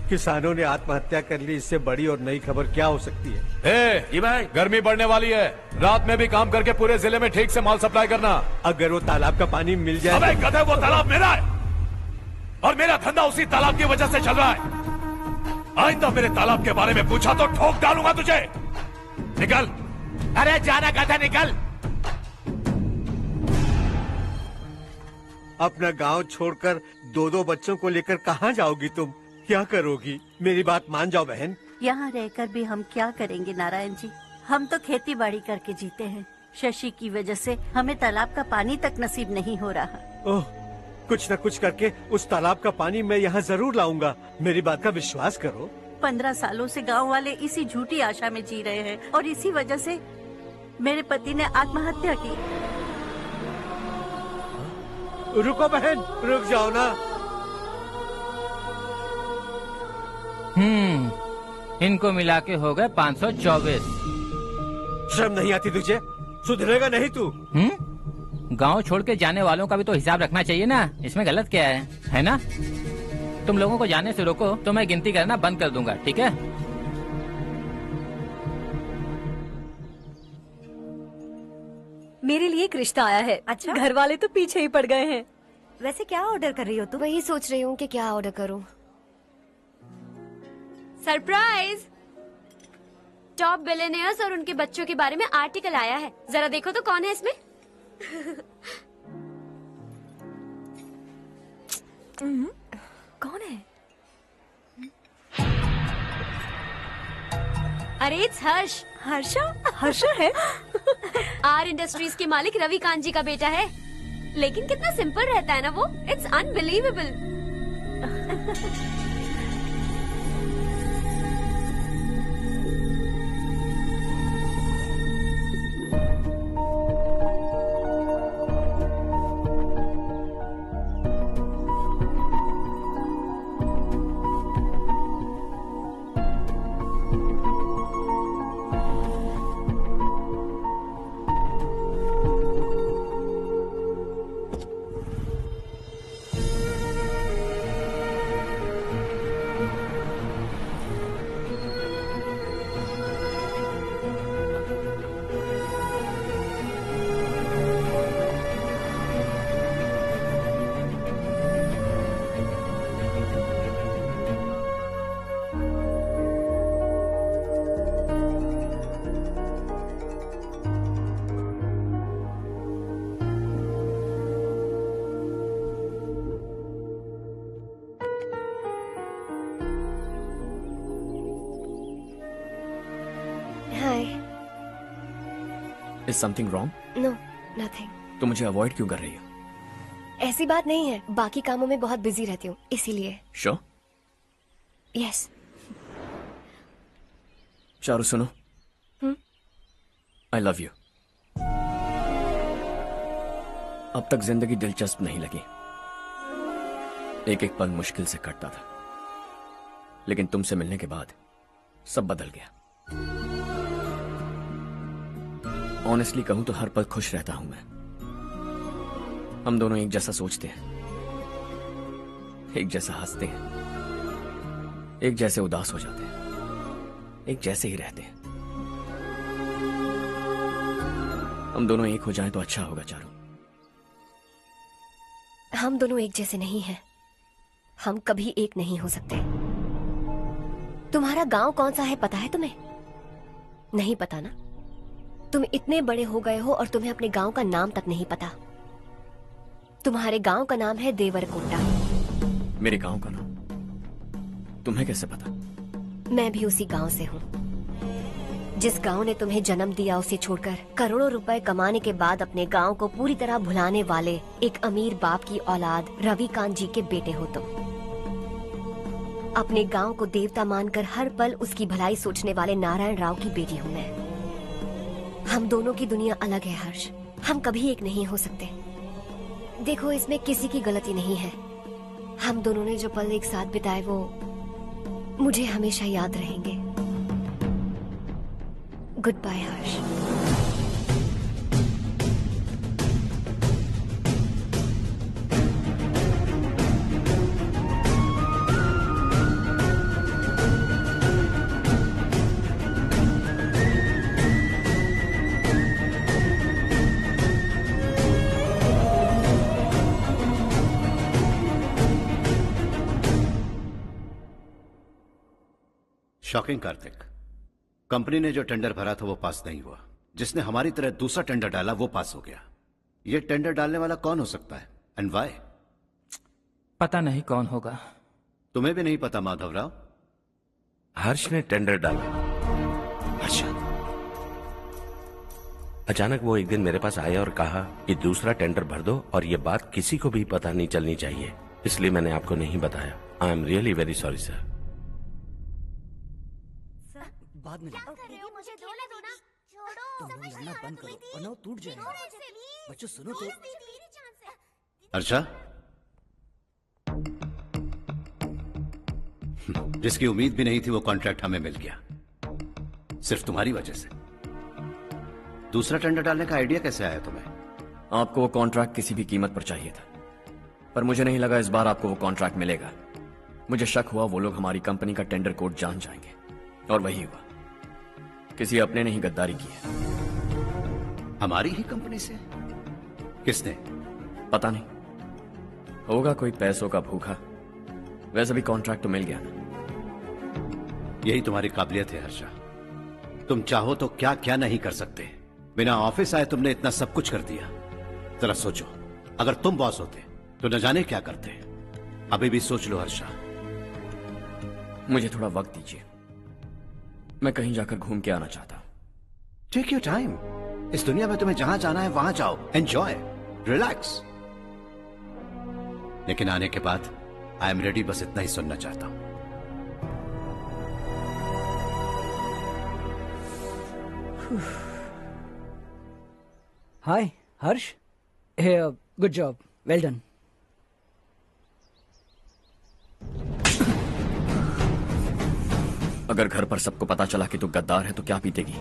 किसानों ने आत्महत्या कर ली, इससे बड़ी और नई खबर क्या हो सकती है? ये भाई, गर्मी बढ़ने वाली है, रात में भी काम करके पूरे जिले में ठीक से माल सप्लाई करना। अगर वो तालाब का पानी मिल जाए। अबे गधे, वो तालाब मेरा है और मेरा धंधा उसी तालाब की वजह से चल रहा है। आइंदा मेरे तालाब के बारे में पूछा तो ठोक डालूंगा तुझे। निकल। अरे जाना गधा, निकल। अपना गांव छोड़कर 2-2 बच्चों को लेकर कहाँ जाओगी तुम? क्या करोगी? मेरी बात मान जाओ बहन। यहाँ रहकर भी हम क्या करेंगे नारायण जी? हम तो खेती बाड़ी करके जीते हैं। शशि की वजह से हमें तालाब का पानी तक नसीब नहीं हो रहा। ओह, कुछ न कुछ करके उस तालाब का पानी मैं यहाँ जरूर लाऊंगा। मेरी बात का विश्वास करो। 15 सालों से गांव वाले इसी झूठी आशा में जी रहे हैं और इसी वजह से मेरे पति ने आत्महत्या की। रुको बहन, रुक जाओ ना। इनको मिला के हो गए 524। शर्म नहीं आती तुझे? सुधरेगा नहीं तू? गांव छोड़ के जाने वालों का भी तो हिसाब रखना चाहिए ना। इसमें गलत क्या है ना? तुम लोगों को जाने से रोको तो मैं गिनती करना बंद कर दूंगा, ठीक है? मेरे लिए एक रिश्ता आया है। अच्छा? घर वाले तो पीछे ही पड़ गए हैं। वैसे क्या ऑर्डर कर रही हो तुम? वही सोच रही हूँ कि क्या ऑर्डर करूँ। सरप्राइज! टॉप बिलियनियर्स और उनके बच्चों के बारे में आर्टिकल आया है। जरा देखो तो कौन है इसमें। कौन है? अरे इट्स हर्ष। हर्षा है? आर इंडस्ट्रीज के मालिक रवि कांत जी का बेटा है। लेकिन कितना सिंपल रहता है ना वो। It's unbelievable. Is something wrong? No nothing. तो मुझे अवॉइड क्यों कर रही हो? ऐसी बात नहीं है, बाकी कामों में बहुत बिजी रहती हूँ इसीलिए। Sure? यस। चारू सुनो। I love you. अब तक जिंदगी दिलचस्प नहीं लगी। एक एक पल मुश्किल से कटता था, लेकिन तुमसे मिलने के बाद सब बदल गया। ऑनेस्टली कहूं तो हर पल खुश रहता हूं मैं। हम दोनों एक जैसा सोचते हैं, एक जैसा हंसते हैं, एक जैसे उदास हो जाते हैं, एक जैसे ही रहते हैं। हम दोनों एक हो जाएं तो अच्छा होगा चारू। हम दोनों एक जैसे नहीं हैं। हम कभी एक नहीं हो सकते। तुम्हारा गांव कौन सा है पता है तुम्हें? नहीं पता ना? तुम इतने बड़े हो गए हो और तुम्हें अपने गांव का नाम तक नहीं पता। तुम्हारे गांव का नाम है देवरकोटा। मेरे गांव का नाम तुम्हें कैसे पता? मैं भी उसी गांव से हूँ। जिस गांव ने तुम्हें जन्म दिया उसे छोड़कर करोड़ों रुपए कमाने के बाद अपने गांव को पूरी तरह भुलाने वाले एक अमीर बाप की औलाद रवि कांत जी के बेटे हो तुम। अपने गांव को देवता मानकर हर पल उसकी भलाई सोचने वाले नारायण राव की बेटी हूँ मैं। हम दोनों की दुनिया अलग है हर्ष। हम कभी एक नहीं हो सकते। देखो इसमें किसी की गलती नहीं है। हम दोनों ने जो पल एक साथ बिताए वो मुझे हमेशा याद रहेंगे। गुड बाय हर्ष। शॉकिंग कार्तिक, कंपनी ने जो टेंडर भरा था वो पास नहीं हुआ। जिसने हमारी तरह दूसरा टेंडर डाला वो पास हो गया। ये टेंडर डालने वाला कौन हो सकता है एंड व्हाई? पता नहीं कौन होगा। तुम्हें भी नहीं पता माधवराव? हर्ष ने टेंडर डाला। अच्छा। अचानक वो एक दिन मेरे पास आया और कहा कि दूसरा टेंडर भर दो और ये बात किसी को भी पता नहीं चलनी चाहिए, इसलिए मैंने आपको नहीं बताया। I am really very sorry sir. बाद में मुझे धोने दो ना। छोड़ो, तुम लोग लड़ना बंद करो वरना वो टूट जाएगा। बच्चों सुनो तो। अर्चा, जिसकी उम्मीद भी नहीं थी वो कॉन्ट्रैक्ट हमें मिल गया, सिर्फ तुम्हारी वजह से। दूसरा टेंडर डालने का आइडिया कैसे आया तुम्हें? आपको वो कॉन्ट्रैक्ट किसी भी कीमत पर चाहिए था, पर मुझे नहीं लगा इस बार आपको वो कॉन्ट्रैक्ट मिलेगा। मुझे शक हुआ वो लोग हमारी कंपनी का टेंडर कोड जान जाएंगे, और वही हुआ। किसी अपने ने ही गद्दारी की है। हमारी ही कंपनी से? किसने? पता नहीं, होगा कोई पैसों का भूखा। वैसे भी कॉन्ट्रैक्ट तो मिल गया ना। यही तुम्हारी काबिलियत है हर्षा। तुम चाहो तो क्या क्या नहीं कर सकते। बिना ऑफिस आए तुमने इतना सब कुछ कर दिया। जरा सोचो, अगर तुम बॉस होते तो न जाने क्या करते। अभी भी सोच लो हर्षा। मुझे थोड़ा वक्त दीजिए, मैं कहीं जाकर घूम के आना चाहता हूं। Take your time. इस दुनिया में तुम्हें जहां जाना है वहां जाओ, एंजॉय, रिलैक्स। लेकिन आने के बाद आई एम रेडी, बस इतना ही सुनना चाहता हूं। हाय हर्ष। हे गुड जॉब, वेल डन। अगर घर पर सबको पता चला कि तू गद्दार है तो क्या पीतेगी?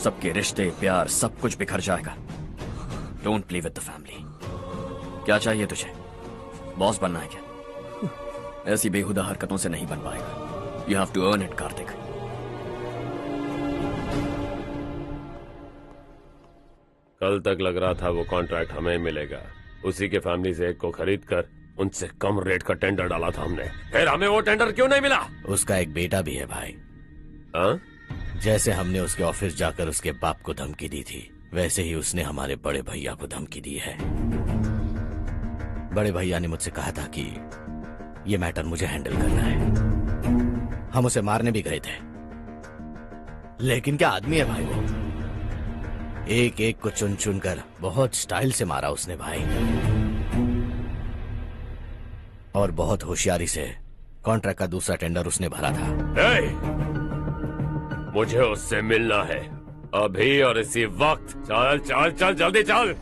सबके रिश्ते, प्यार, सब कुछ बिखर जाएगा। Don't play with the family. क्या चाहिए तुझे? बॉस बनना है क्या? ऐसी बेहुदा हरकतों से नहीं बन पाएगा। You have to earn it Kartik. कल तक लग रहा था वो कॉन्ट्रैक्ट हमें मिलेगा। उसी के फैमिली से एक को खरीद कर उनसे कम रेट का टेंडर डाला था हमने। फिर हमें वो टेंडर क्यों नहीं मिला? उसका एक बेटा भी है भाई। जैसे हमने उसके ऑफिस जाकर उसके बाप को धमकी दी थी, वैसे ही उसने हमारे बड़े भैया को धमकी दी है। बड़े भैया ने मुझसे कहा था कि ये मैटर मुझे हैंडल करना है। हम उसे मारने भी गए थे, लेकिन क्या आदमी है भाई वो। एक एक को चुन चुन कर बहुत स्टाइल से मारा उसने भाई, और बहुत होशियारी से कॉन्ट्रैक्ट का दूसरा टेंडर उसने भरा था। मुझे उससे मिलना है अभी और इसी वक्त। चल चल चल जल्दी चल।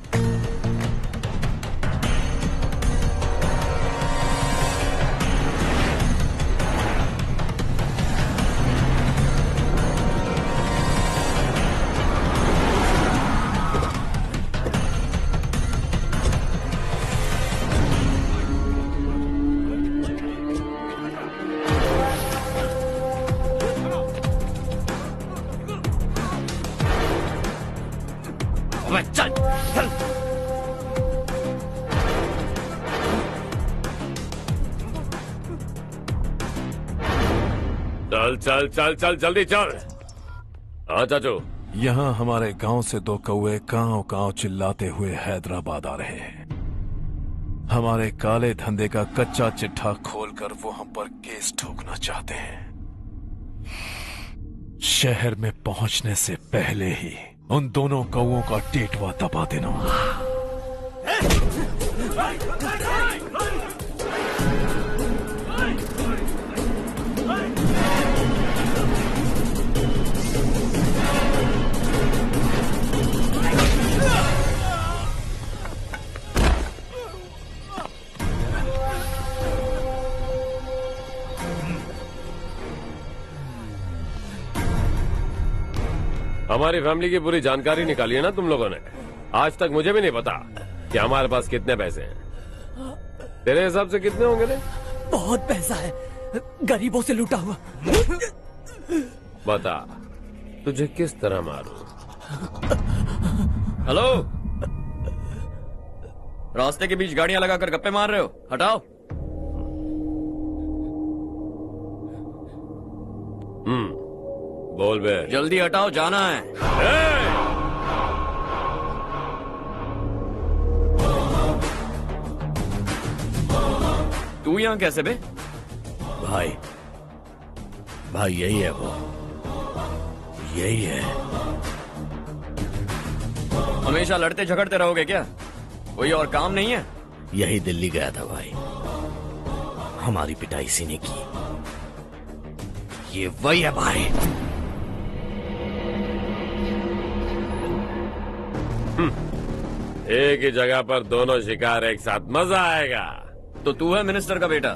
चल चल चल जल्दी चल। हाँ चाचू। यहाँ हमारे गांव से दो कौवे कांव कांव चिल्लाते हुए हैदराबाद आ रहे हैं। हमारे काले धंधे का कच्चा चिट्ठा खोलकर वो हम पर केस ठोकना चाहते हैं। शहर में पहुंचने से पहले ही उन दोनों कौवों का टेटवा दबा देना। हमारी फैमिली की पूरी जानकारी निकाली है ना तुम लोगों ने। आज तक मुझे भी नहीं पता कि हमारे पास कितने पैसे हैं। तेरे हिसाब से कितने होंगे रे? बहुत पैसा है, गरीबों से लूटा हुआ। बता तुझे किस तरह मारूं? हेलो, रास्ते के बीच गाड़ियां लगाकर गप्पे मार रहे हो? हटाओ। बोल बे। जल्दी हटाओ, जाना है। तू यहां कैसे बे? भाई भाई यही है वो, यही है। हमेशा लड़ते झगड़ते रहोगे क्या? कोई और काम नहीं है? यही दिल्ली गया था भाई, हमारी पिटाई इसी ने की। ये वही है भाई। एक ही जगह पर दोनों शिकार एक साथ, मजा आएगा। तो तू है मिनिस्टर का बेटा?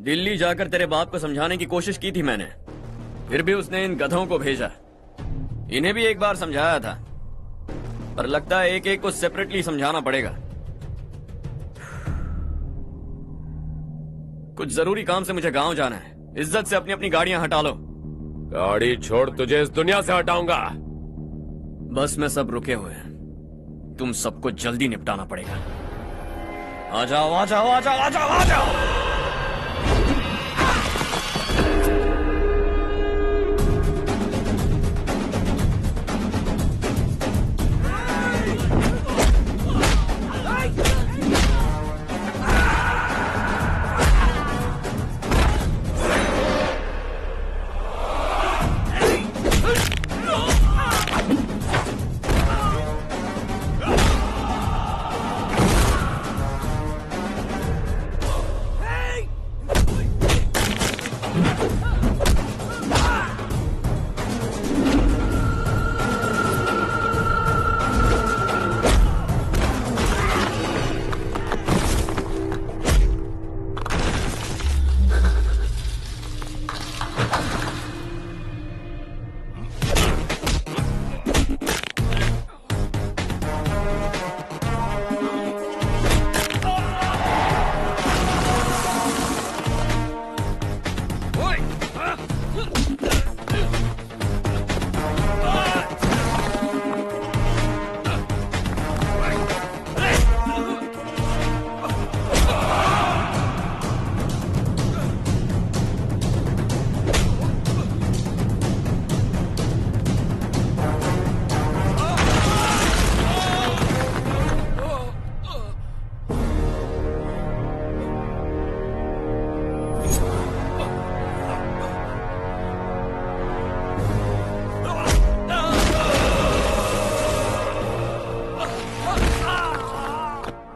दिल्ली जाकर तेरे बाप को समझाने की कोशिश की थी मैंने, फिर भी उसने इन गधों को भेजा। इन्हें भी एक बार समझाया था, पर लगता है एक एक को सेपरेटली समझाना पड़ेगा। कुछ जरूरी काम से मुझे गांव जाना है। इज्जत से अपनी अपनी गाड़ियां हटा लो। गाड़ी छोड़, तुझे इस दुनिया से हटाऊंगा। बस में सब रुके हुए हैं, तुम सबको जल्दी निपटाना पड़ेगा। आ जाओ आ जाओ आ जाओ आ जाओ आ जाओ।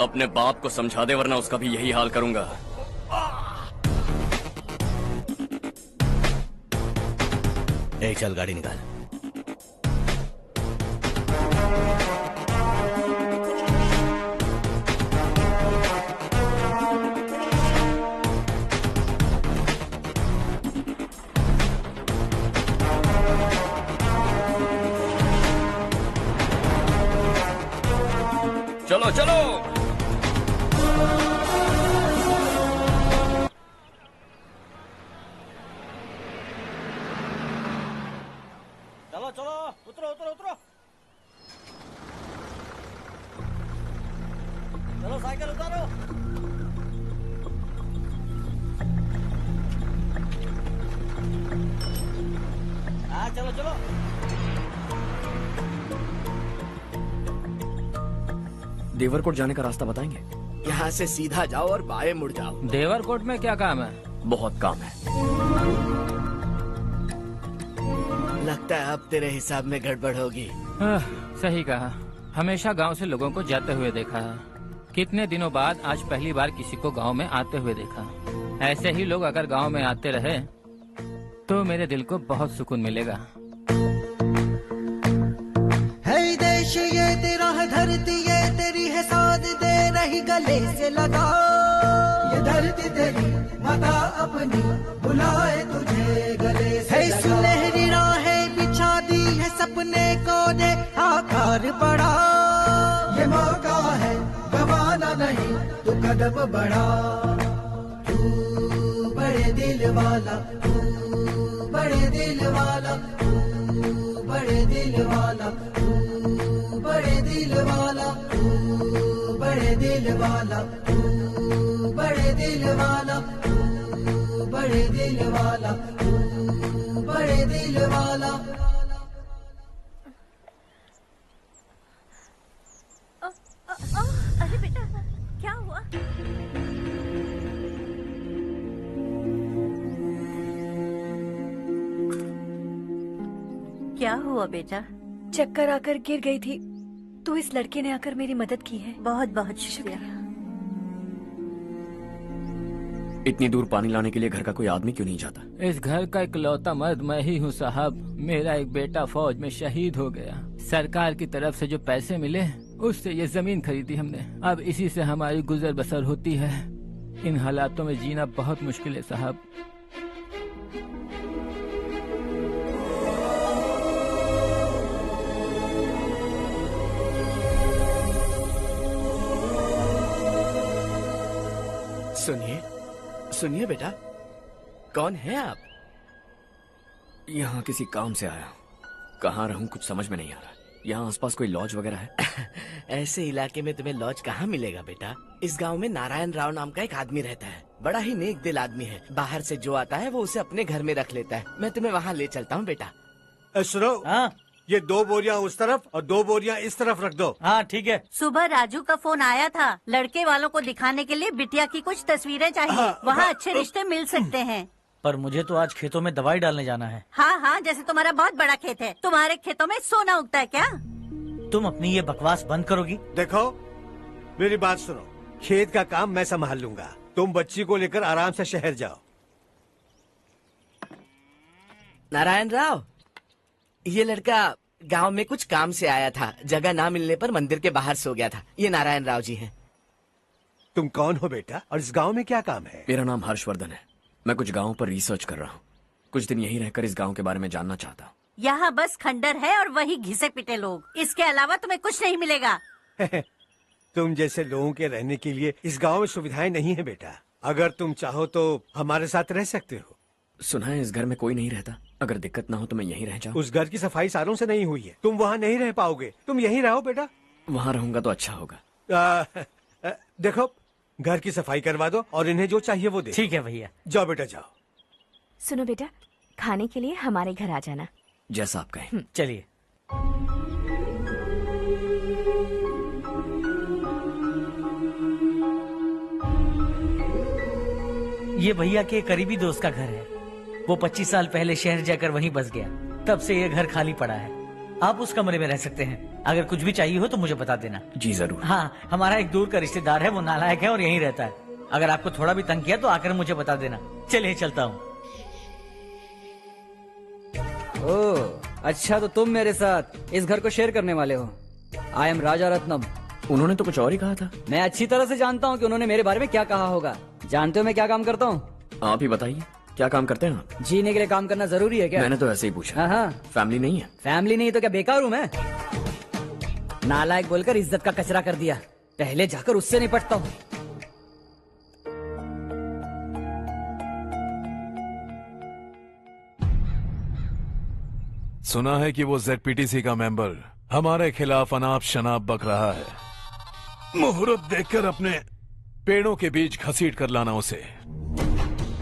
अपने बाप को समझा दे, वरना उसका भी यही हाल करूंगा। चल गाड़ी निकाल। चलो चलो चलो चलो, उतरो उतरो उतरो। चलो साइकिल उतारो। हाँ चलो चलो। देवरकोट जाने का रास्ता बताएंगे? यहाँ से सीधा जाओ और बाएं मुड़ जाओ। देवरकोट में क्या काम है? बहुत काम है। लगता है अब तेरे हिसाब में गड़बड़ होगी। सही कहा। हमेशा गांव से लोगों को जाते हुए देखा है, कितने दिनों बाद आज पहली बार किसी को गांव में आते हुए देखा। ऐसे ही लोग अगर गांव में आते रहे तो मेरे दिल को बहुत सुकून मिलेगा। है देश ये तेरा है, धरती ये तेरी है, साथ दे रही गले से लगा। ये धरती तेरी माता अपनी बुलाए तुझे गले से लगा। सुनहरी राहें बिछा दी है, सपने को दे आकार बढ़ा। ये मौका है गवाना नहीं, तू कदम बढ़ा। तू बड़े दिल वाला, तू बड़े दिल वाला, तू बड़े दिल वाला, तू बड़े दिल वाला, तू बड़े दिल वाला, तू बड़े दिल वाला, तू बड़े दिल वाला, तू बड़े दिल वाला। अरे बेटा क्या हुआ? क्या हुआ बेटा? चक्कर आकर गिर गई थी, तो इस लड़के ने आकर मेरी मदद की है। बहुत बहुत शुक्रिया। इतनी दूर पानी लाने के लिए घर का कोई आदमी क्यों नहीं जाता? इस घर का इकलौता मर्द मैं ही हूँ साहब। मेरा एक बेटा फौज में शहीद हो गया। सरकार की तरफ से जो पैसे मिले उससे ये जमीन खरीदी हमने। अब इसी से हमारी गुजर बसर होती है। इन हालातों में जीना बहुत मुश्किल है साहब। सुनिए सुनिए बेटा, कौन है आप? यहाँ किसी काम से आया हूँ। कहाँ रहूँ कुछ समझ में नहीं आ रहा। यहाँ आसपास कोई लॉज वगैरह है? ऐसे इलाके में तुम्हें लॉज कहाँ मिलेगा बेटा? इस गांव में नारायण राव नाम का एक आदमी रहता है। बड़ा ही नेक दिल आदमी है। बाहर से जो आता है वो उसे अपने घर में रख लेता है। मैं तुम्हें वहाँ ले चलता हूँ बेटा। सुनो, ये 2 बोरियां उस तरफ और 2 बोरियां इस तरफ रख दो। हाँ ठीक है। सुबह राजू का फोन आया था, लड़के वालों को दिखाने के लिए बिटिया की कुछ तस्वीरें चाहिए। वहाँ अच्छे रिश्ते मिल सकते हैं। पर मुझे तो आज खेतों में दवाई डालने जाना है। हाँ हाँ, जैसे तुम्हारा बहुत बड़ा खेत है। तुम्हारे खेतों में सोना उगता है क्या? तुम अपनी ये बकवास बंद करोगी? देखो मेरी बात सुनो, खेत का काम मैं संभाल लूंगा। तुम बच्ची को लेकर आराम से शहर जाओ। नारायण राव, ये लड़का गांव में कुछ काम से आया था। जगह ना मिलने पर मंदिर के बाहर सो गया था। ये नारायण राव जी हैं। तुम कौन हो बेटा और इस गांव में क्या काम है? मेरा नाम हर्षवर्धन है। मैं कुछ गाँव पर रिसर्च कर रहा हूँ। कुछ दिन यहीं रहकर इस गाँव के बारे में जानना चाहता हूँ। यहाँ बस खंडर है और वही घिसे पिटे लोग। इसके अलावा तुम्हें कुछ नहीं मिलेगा। तुम जैसे लोगों के रहने के लिए इस गांव में सुविधाएं नहीं है बेटा। अगर तुम चाहो तो हमारे साथ रह सकते हो। सुना है इस घर में कोई नहीं रहता। अगर दिक्कत ना हो तो मैं यहीं रह जाऊँ। उस घर की सफाई सालों से नहीं हुई है। तुम वहाँ नहीं रह पाओगे। तुम यहीं रहो बेटा। वहाँ रहूंगा तो अच्छा होगा। देखो, घर की सफाई करवा दो और इन्हें जो चाहिए वो दे। ठीक है भैया। जाओ बेटा जाओ। सुनो बेटा, खाने के लिए हमारे घर आ जाना। जैसा आप कहें। चलिए। ये भैया के करीबी दोस्त का घर है। वो 25 साल पहले शहर जाकर वहीं बस गया। तब से ये घर खाली पड़ा है। आप उस कमरे में रह सकते हैं। अगर कुछ भी चाहिए हो तो मुझे बता देना। जी जरूर। हाँ, हमारा एक दूर का रिश्तेदार है, वो नालायक है और यहीं रहता है। अगर आपको थोड़ा भी तंग किया तो आकर मुझे बता देना। चलिए चलता हूँ। ओह अच्छा, तो तुम मेरे साथ इस घर को शेयर करने वाले हो। आई एम राजा रत्नम। उन्होंने तो कुछ और ही कहा था। मैं अच्छी तरह से जानता हूँ कि उन्होंने मेरे बारे में क्या कहा होगा। जानते हो मैं क्या काम करता हूँ? आप ही बताइए, क्या काम करते हैं आप? जीने के लिए काम करना जरूरी है क्या? मैंने तो ऐसे ही पूछा। हाँ। फैमिली नहीं है? फैमिली नहीं तो क्या बेकार हूँ मैं? नालायक बोलकर इज्जत का कचरा कर दिया। पहले जाकर उससे निपटता हूँ। सुना है कि वो ZPTC का मेंबर हमारे खिलाफ अनाप शनाप बक रहा है। मुहूर्त देखकर अपने पेड़ों के बीच घसीट कर लाना उसे।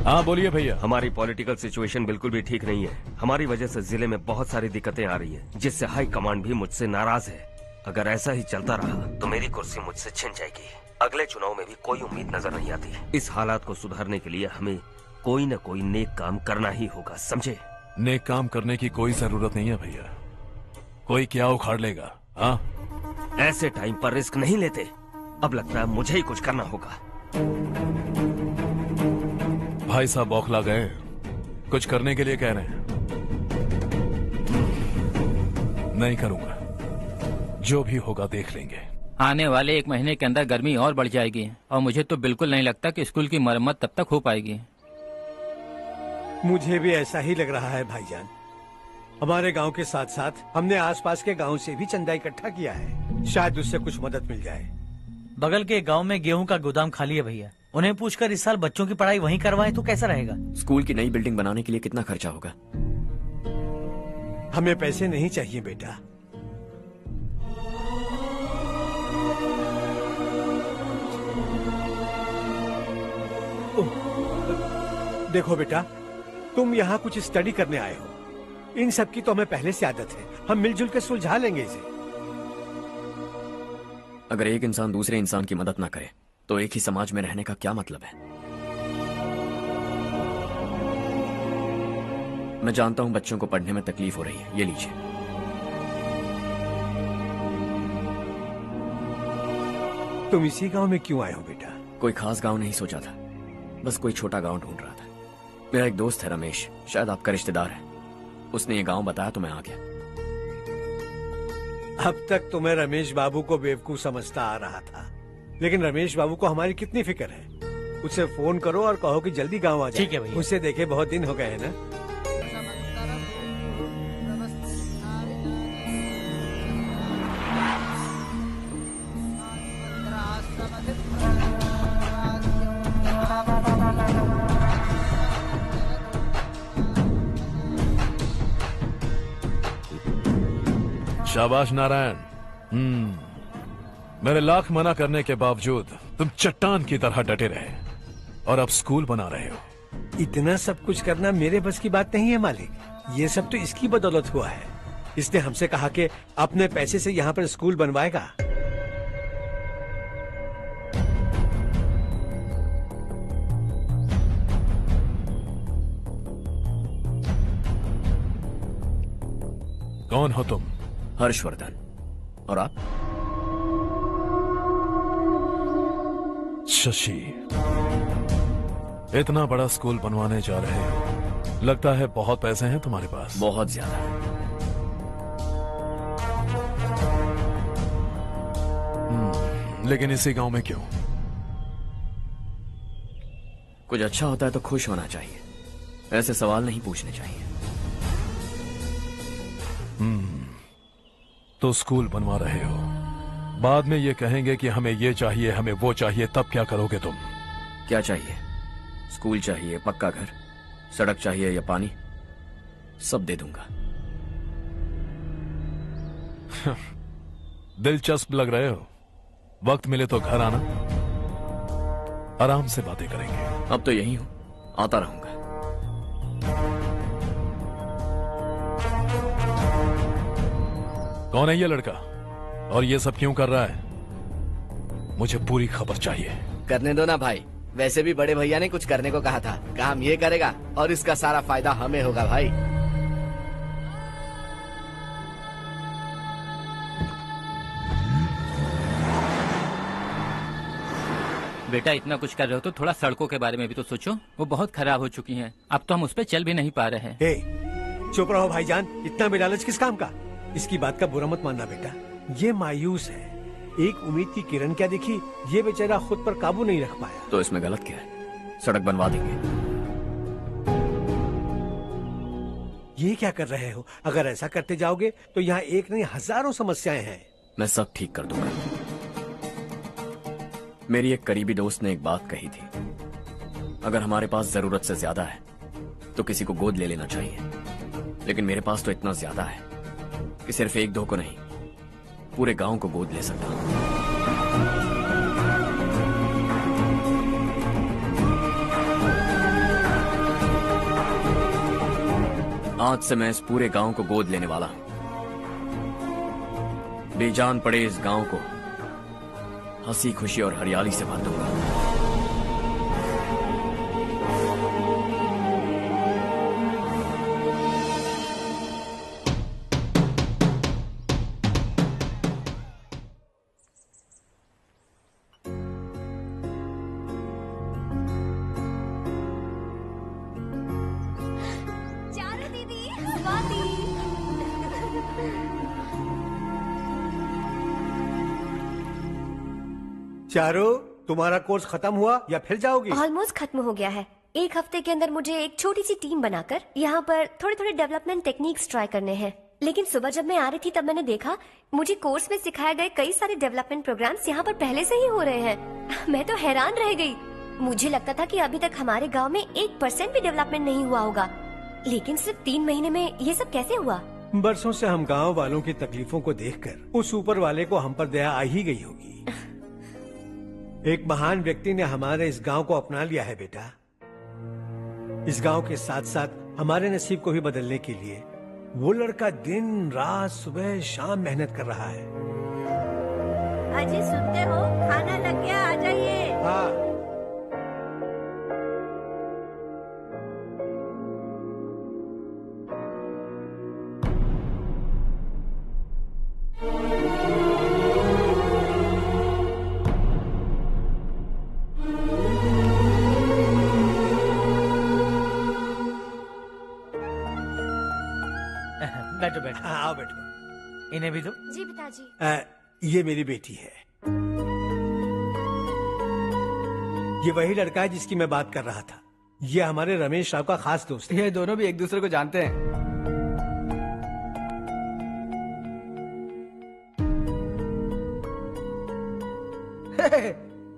हाँ बोलिए भैया। हमारी पॉलिटिकल सिचुएशन बिल्कुल भी ठीक नहीं है। हमारी वजह से जिले में बहुत सारी दिक्कतें आ रही है, जिससे हाई कमांड भी मुझसे नाराज है। अगर ऐसा ही चलता रहा तो मेरी कुर्सी मुझसे छिन जाएगी। अगले चुनाव में भी कोई उम्मीद नजर नहीं आती। इस हालात को सुधारने के लिए हमें कोई न कोई नेक काम करना ही होगा, समझे? नेक काम करने की कोई जरूरत नहीं है भैया। कोई क्या उखाड़ लेगा? हाँ, ऐसे टाइम पर रिस्क नहीं लेते। अब लगता है मुझे ही कुछ करना होगा। भाई साहब बौखला गए, कुछ करने के लिए कह रहे हैं। नहीं करूंगा, जो भी होगा देख लेंगे। आने वाले 1 महीने के अंदर गर्मी और बढ़ जाएगी और मुझे तो बिल्कुल नहीं लगता कि स्कूल की मरम्मत तब तक हो पाएगी। मुझे भी ऐसा ही लग रहा है भाईजान। हमारे गांव के साथ साथ हमने आसपास के गांव से भी चंदा इकट्ठा किया है। शायद उससे कुछ मदद मिल जाए। बगल के गांव में गेहूं का गोदाम खाली है भैया। उन्हें पूछकर इस साल बच्चों की पढ़ाई वहीं करवाएं तो कैसा रहेगा? स्कूल की नई बिल्डिंग बनाने के लिए कितना खर्चा होगा? हमें पैसे नहीं चाहिए बेटा। देखो बेटा, तुम यहाँ कुछ स्टडी करने आए हो। इन सब की तो हमें पहले से आदत है। हम मिलजुल के सुलझा लेंगे इसे। अगर एक इंसान दूसरे इंसान की मदद ना करे तो एक ही समाज में रहने का क्या मतलब है? मैं जानता हूं बच्चों को पढ़ने में तकलीफ हो रही है। ये लीजिए। तुम इसी गांव में क्यों आए हो बेटा? कोई खास गांव नहीं सोचा था, बस कोई छोटा गांव ढूंढ रहा था। मेरा एक दोस्त है रमेश, शायद आपका रिश्तेदार है। उसने ये गांव बताया तो मैं आ गया। अब तक तुम्हें रमेश बाबू को बेवकूफ समझता आ रहा था, लेकिन रमेश बाबू को हमारी कितनी फिक्र है। उसे फोन करो और कहो कि जल्दी गांव आ जाए। ठीक है भैया। उसे देखे बहुत दिन हो गए हैं ना। शाबाश नारायण। मेरे लाख मना करने के बावजूद तुम चट्टान की तरह डटे रहे और अब स्कूल बना रहे हो। इतना सब कुछ करना मेरे बस की बात नहीं है मालिक, ये सब तो इसकी बदौलत हुआ है। इसने हमसे कहा कि अपने पैसे से यहाँ पर स्कूल बनवाएगा। कौन हो तुम? हर्षवर्धन। और आप? शशि। इतना बड़ा स्कूल बनवाने जा रहे हो, लगता है बहुत पैसे हैं तुम्हारे पास। बहुत ज्यादा। लेकिन इसी गांव में क्यों? कुछ अच्छा होता है तो खुश होना चाहिए, ऐसे सवाल नहीं पूछने चाहिए। तो स्कूल बनवा रहे हो, बाद में ये कहेंगे कि हमें ये चाहिए, हमें वो चाहिए, तब क्या करोगे तुम? क्या चाहिए? स्कूल चाहिए, पक्का घर, सड़क चाहिए या पानी, सब दे दूंगा। दिलचस्प लग रहे हो। वक्त मिले तो घर आना, आराम से बातें करेंगे। अब तो यही हूं, आता रहूंगा। कौन है ये लड़का और ये सब क्यों कर रहा है? मुझे पूरी खबर चाहिए। करने दो ना भाई, वैसे भी बड़े भैया ने कुछ करने को कहा था, काम ये करेगा और इसका सारा फायदा हमें होगा भाई। बेटा इतना कुछ कर रहे हो तो थोड़ा सड़कों के बारे में भी तो सोचो, वो बहुत खराब हो चुकी हैं। अब तो हम उस पर चल भी नहीं पा रहे हैं। चुप रहो भाईजान, इतना बेलालच किस काम का? इसकी बात का बुरा मत मानना बेटा, ये मायूस है। एक उम्मीद की किरण क्या दिखी, ये बेचारा खुद पर काबू नहीं रख पाया। तो इसमें गलत क्या है? सड़क बनवा देंगे। ये क्या कर रहे हो? अगर ऐसा करते जाओगे तो यहाँ एक नहीं हजारों समस्याएं हैं। मैं सब ठीक कर दूंगा। मेरी एक करीबी दोस्त ने एक बात कही थी, अगर हमारे पास जरूरत से ज्यादा है तो किसी को गोद ले लेना चाहिए, लेकिन मेरे पास तो इतना ज्यादा है कि सिर्फ एक दो को नहीं, पूरे गांव को गोद ले सकता हूं। आज से मैं इस पूरे गांव को गोद लेने वाला हूं। बेजान पड़े इस गांव को हंसी खुशी और हरियाली से भर दूंगा। चारू दीदी, स्वाति। चारू, तुम्हारा कोर्स खत्म हुआ या फिर जाओगी? ऑलमोस्ट खत्म हो गया है। एक हफ्ते के अंदर मुझे एक छोटी सी टीम बनाकर यहाँ पर थोड़े थोड़े डेवलपमेंट टेक्निक्स ट्राई करने हैं। लेकिन सुबह जब मैं आ रही थी तब मैंने देखा मुझे कोर्स में सिखाए गए कई सारे डेवलपमेंट प्रोग्राम्स यहाँ पर पहले से ही हो रहे हैं। मैं तो हैरान रह गई। मुझे लगता था कि अभी तक हमारे गांव में 1% भी डेवलपमेंट नहीं हुआ होगा, लेकिन सिर्फ 3 महीने में ये सब कैसे हुआ? बरसों से हम गांव वालों की तकलीफों को देखकर उस ऊपर वाले को हम पर दया आ ही गई होगी। एक महान व्यक्ति ने हमारे इस गांव को अपना लिया है बेटा। इस गांव के साथ साथ हमारे नसीब को भी बदलने के लिए वो लड़का दिन रात सुबह शाम मेहनत कर रहा है। अजी सुनते हो, खाना लग गया, आ जाइए। हाँ। बैठो बैठो। हाँ, आओ बैठो। इन्हें भी दो। जी पिताजी। ये मेरी बेटी है। ये वही लड़का है जिसकी मैं बात कर रहा था। ये हमारे रमेश राव का खास दोस्त है। ये दोनों भी एक दूसरे को जानते हैं।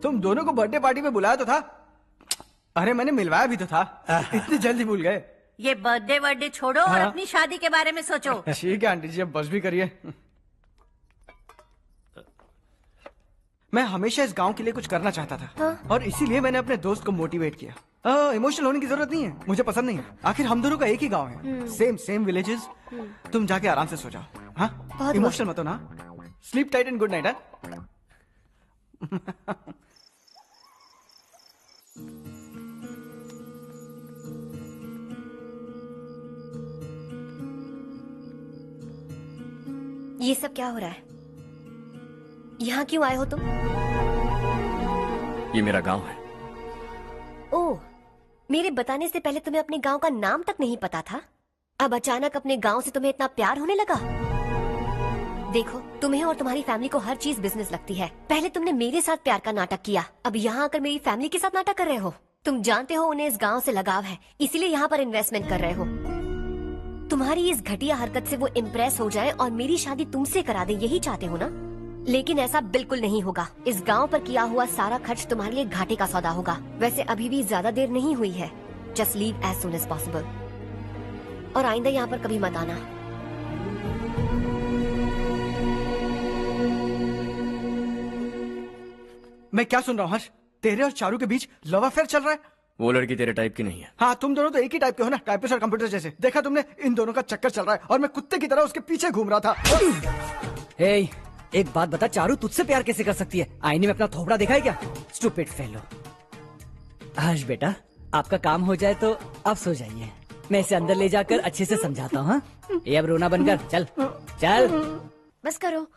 तुम दोनों को बर्थडे पार्टी में बुलाया तो था? अरे मैंने मिलवाया भी तो था। इतनी जल्दी भूल गए? ये बर्थडे छोड़ो और हाँ। अपनी शादी के बारे में सोचो। ठीक है आंटी जी, अब बस भी करिए। मैं हमेशा इस गांव के लिए कुछ करना चाहता था। हाँ? और इसीलिए मैंने अपने दोस्त को मोटिवेट किया। इमोशनल होने की जरूरत नहीं है, मुझे पसंद नहीं है। आखिर हम दोनों का एक ही गांव है, सेम विलेजेस। तुम जाके आराम से सो जाओ। हाँ, इमोशनल मत हो ना। Sleep tight and good night. ये सब क्या हो रहा है? यहाँ क्यों आए हो तुम? ये मेरा गांव है। ओह, मेरे बताने से पहले तुम्हें अपने गांव का नाम तक नहीं पता था? अब अचानक अपने गांव से तुम्हें इतना प्यार होने लगा? देखो, तुम्हें और तुम्हारी फैमिली को हर चीज बिजनेस लगती है। पहले तुमने मेरे साथ प्यार का नाटक किया, अब यहाँ आकर मेरी फैमिली के साथ नाटक कर रहे हो। तुम जानते हो उन्हें इस गांव से लगाव है, इसीलिए यहाँ पर इन्वेस्टमेंट कर रहे हो। तुम्हारी इस घटिया हरकत से वो इम्प्रेस हो जाए और मेरी शादी तुमसे करा दे, यही चाहते हो ना? लेकिन ऐसा बिल्कुल नहीं होगा। इस गांव पर किया हुआ सारा खर्च तुम्हारे लिए घाटे का सौदा होगा। वैसे अभी भी ज्यादा देर नहीं हुई है। Just leave as soon as possible और आइंदा यहाँ पर कभी मत आना। मैं क्या सुन रहा हूँ हर्ष? तेरे और चारू के बीच लव अफेयर चल रहा है? वो लड़की तेरे टाइप की नहीं है। हाँ, तुम दोनों तो एक ही टाइप के हो ना, टाइपिस्ट और कंप्यूटर जैसे। देखा तुमने, इन दोनों का चक्कर चल रहा है और मैं कुत्ते की तरह उसके पीछे घूम रहा था। हे, एक बात बता, चारू तुझसे प्यार कैसे कर सकती है? आईने में अपना थोपड़ा देखा है क्या? Stupid fellow. हर्ष बेटा, आपका काम हो जाए तो आप सो जाइए। मैं इसे अंदर ले जाकर अच्छे से समझाता हूँ। ये अब रोना बनकर चल चल। बस करो।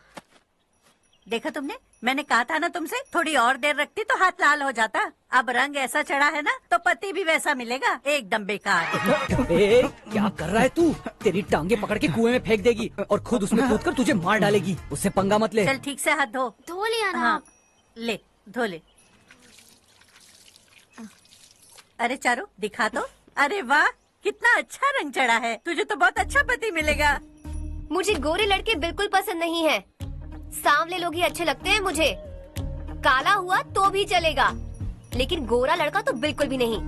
देखा तुमने, मैंने कहा था ना तुमसे, थोड़ी और देर रखती तो हाथ लाल हो जाता। अब रंग ऐसा चढ़ा है ना तो पति भी वैसा मिलेगा। एकदम बेकार। क्या कर रहा है तू? तेरी टांगे पकड़ के कुएं में फेंक देगी और खुद उसमें कूदकर तुझे मार डालेगी। उससे पंगा मत ले। चल ठीक से हाथ धो। धो लिया ना। हाँ, ले धो ले। अरे चारू दिखा तो। अरे वाह, कितना अच्छा रंग चढ़ा है। तुझे तो बहुत अच्छा पति मिलेगा। मुझे गोरे लड़के बिल्कुल पसंद नहीं है। सांवले लोग ही अच्छे लगते हैं मुझे। काला हुआ तो भी चलेगा, लेकिन गोरा लड़का तो बिल्कुल भी नहीं।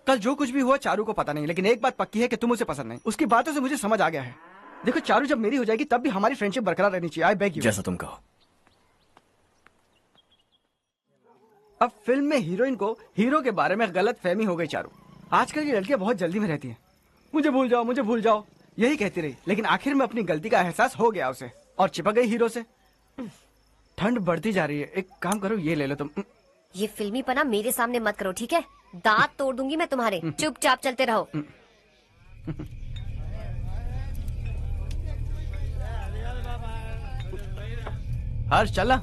कल जो कुछ भी हुआ चारू को पता नहीं, लेकिन एक बात पक्की है कि तुम उसे पसंद नहीं। उसकी बातों से मुझे समझ आ गया है। देखो चारू जब मेरी हो जाएगी तब भी हमारी फ्रेंडशिप बरकरार रहनी चाहिए। I beg you. जैसा तुम कहो। अब फिल्म में हीरोइन को हीरो के बारे में गलत फहमी हो गई चारू। आजकल की लड़कियां बहुत जल्दी में रहती हैं। मुझे भूल जाओ, मुझे भूल जाओ, यही कहती रही। लेकिन आखिर में अपनी गलती का एहसास हो गया उसे और चिपक गई हीरो से। ठंड बढ़ती जा रही है, एक काम करो, ये ले लो तुम। ये फिल्मी पना मेरे सामने मत करो, ठीक है? दांत तोड़ दूंगी मैं तुम्हारे। चुपचाप चलते रहो। हर्ष चला।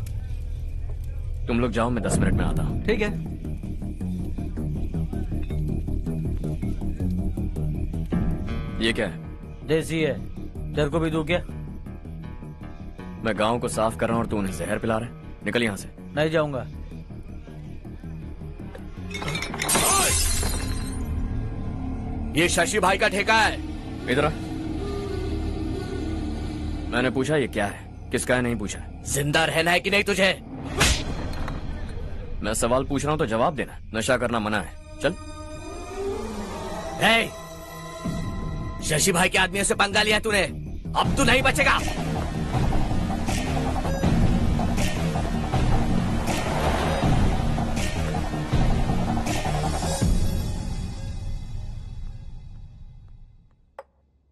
तुम लोग जाओ, मैं 10 मिनट में आता हूँ। ठीक है। ये क्या है? देसी है। तेरे को भी दूं क्या? मैं गांव को साफ कर रहा हूँ और तू उन्हें जहर पिला रहा है। निकल यहाँ से। नहीं जाऊंगा। ये शशि भाई का ठेका है। इधर आ। मैंने पूछा ये क्या है, किसका है नहीं पूछा। जिंदा रहना है कि नहीं तुझे? मैं सवाल पूछ रहा हूं तो जवाब देना। नशा करना मना है। चल। हे, शशि भाई के आदमियों से पंगा लिया तूने, अब तू नहीं बचेगा।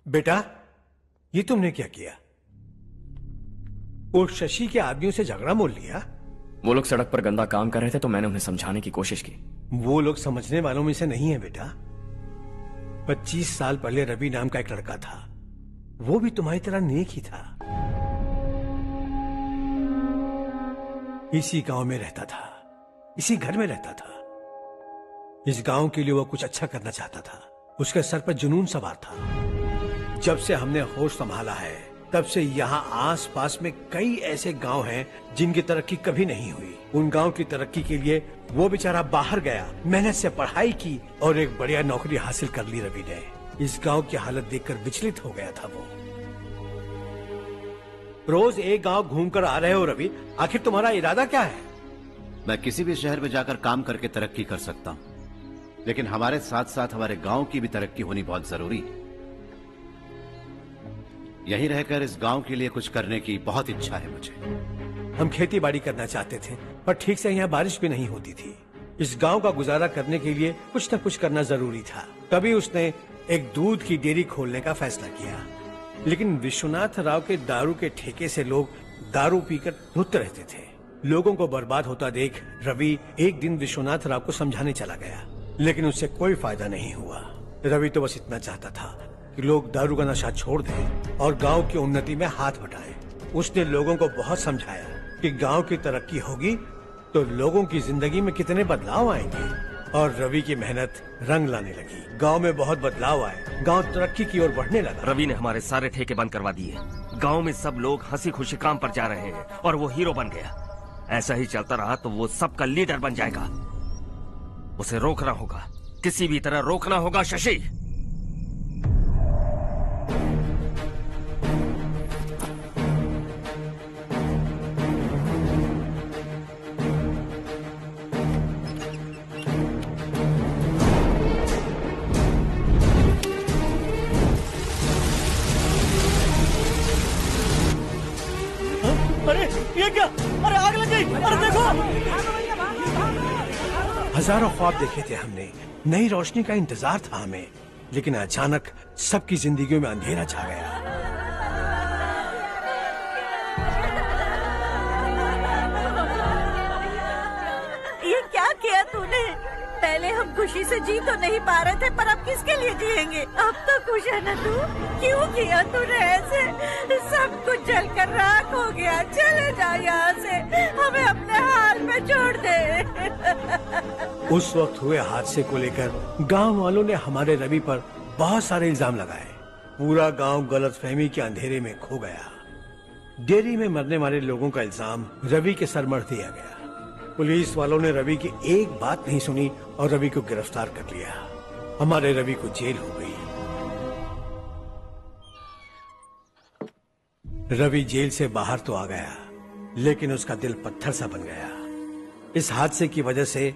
बेटा, ये तुमने क्या किया? वो शशि के आदमियों से झगड़ा मोल लिया? वो लोग सड़क पर गंदा काम कर रहे थे तो मैंने उन्हें समझाने की कोशिश की। वो लोग समझने वालों में से नहीं है बेटा। 25 साल पहले रवि नाम का एक लड़का था, वो भी तुम्हारी तरह नेक ही था। इसी गांव में रहता था, इसी घर में रहता था। इस गांव के लिए वो कुछ अच्छा करना चाहता था। उसके सर पर जुनून सवार था। जब से हमने होश संभाला है तब से यहाँ आस पास में कई ऐसे गांव हैं जिनकी तरक्की कभी नहीं हुई। उन गांव की तरक्की के लिए वो बेचारा बाहर गया, मेहनत से पढ़ाई की और एक बढ़िया नौकरी हासिल कर ली रवि ने। इस गांव की हालत देखकर विचलित हो गया था वो। रोज एक गांव घूमकर आ रहे हो रवि, आखिर तुम्हारा इरादा क्या है? मैं किसी भी शहर में जाकर काम करके तरक्की कर सकता हूँ, लेकिन हमारे साथ साथ हमारे गांव की भी तरक्की होनी बहुत जरूरी है। यहीं रहकर इस गांव के लिए कुछ करने की बहुत इच्छा है मुझे। हम खेती बाड़ी करना चाहते थे, पर ठीक से यहाँ बारिश भी नहीं होती थी। इस गांव का गुजारा करने के लिए कुछ न कुछ करना जरूरी था। तभी उसने एक दूध की डेयरी खोलने का फैसला किया। लेकिन विश्वनाथ राव के दारू के ठेके से लोग दारू पीकर धुत रहते थे। लोगों को बर्बाद होता देख रवि एक दिन विश्वनाथ राव को समझाने चला गया, लेकिन उससे कोई फायदा नहीं हुआ। रवि तो बस इतना चाहता था कि लोग दारू का नशा छोड़ दें और गांव की उन्नति में हाथ बटाएं। उसने लोगों को बहुत समझाया कि गांव की तरक्की होगी तो लोगों की जिंदगी में कितने बदलाव आएंगे, और रवि की मेहनत रंग लाने लगी। गांव में बहुत बदलाव आए, गांव तरक्की की ओर बढ़ने लगा। रवि ने हमारे सारे ठेके बंद करवा दिए। गांव में सब लोग हंसी खुशी काम पर जा रहे हैं और वो हीरो बन गया। ऐसा ही चलता रहा तो वो सबका लीडर बन जाएगा। उसे रोकना होगा, किसी भी तरह रोकना होगा शशि। अरे ये क्या? अरे आग लग गई! अरे देखो! हजारों ख्वाब देखे थे हमने, नई रोशनी का इंतजार था हमें, लेकिन अचानक सबकी जिंदगियों में अंधेरा छा गया। ये क्या किया तूने? पहले हम खुशी से जी तो नहीं पा रहे थे, पर अब किसके लिए जिएंगे? अब तो खुश है ना तू? क्यों किया तूने ऐसे? सब कुछ जलकर राख हो गया। चले जा यहाँ से, हमें अपने हाल में छोड़ दे। उस वक्त हुए हादसे को लेकर गांव वालों ने हमारे रवि पर बहुत सारे इल्जाम लगाए। पूरा गांव गलतफहमी के अंधेरे में खो गया। डेयरी में मरने वाले लोगों का इल्जाम रवि के सर मढ़ दिया गया। पुलिस वालों ने रवि की एक बात नहीं सुनी और रवि को गिरफ्तार कर लिया। हमारे रवि को जेल हो गई। रवि जेल से बाहर तो आ गया, लेकिन उसका दिल पत्थर सा बन गया। इस हादसे की वजह से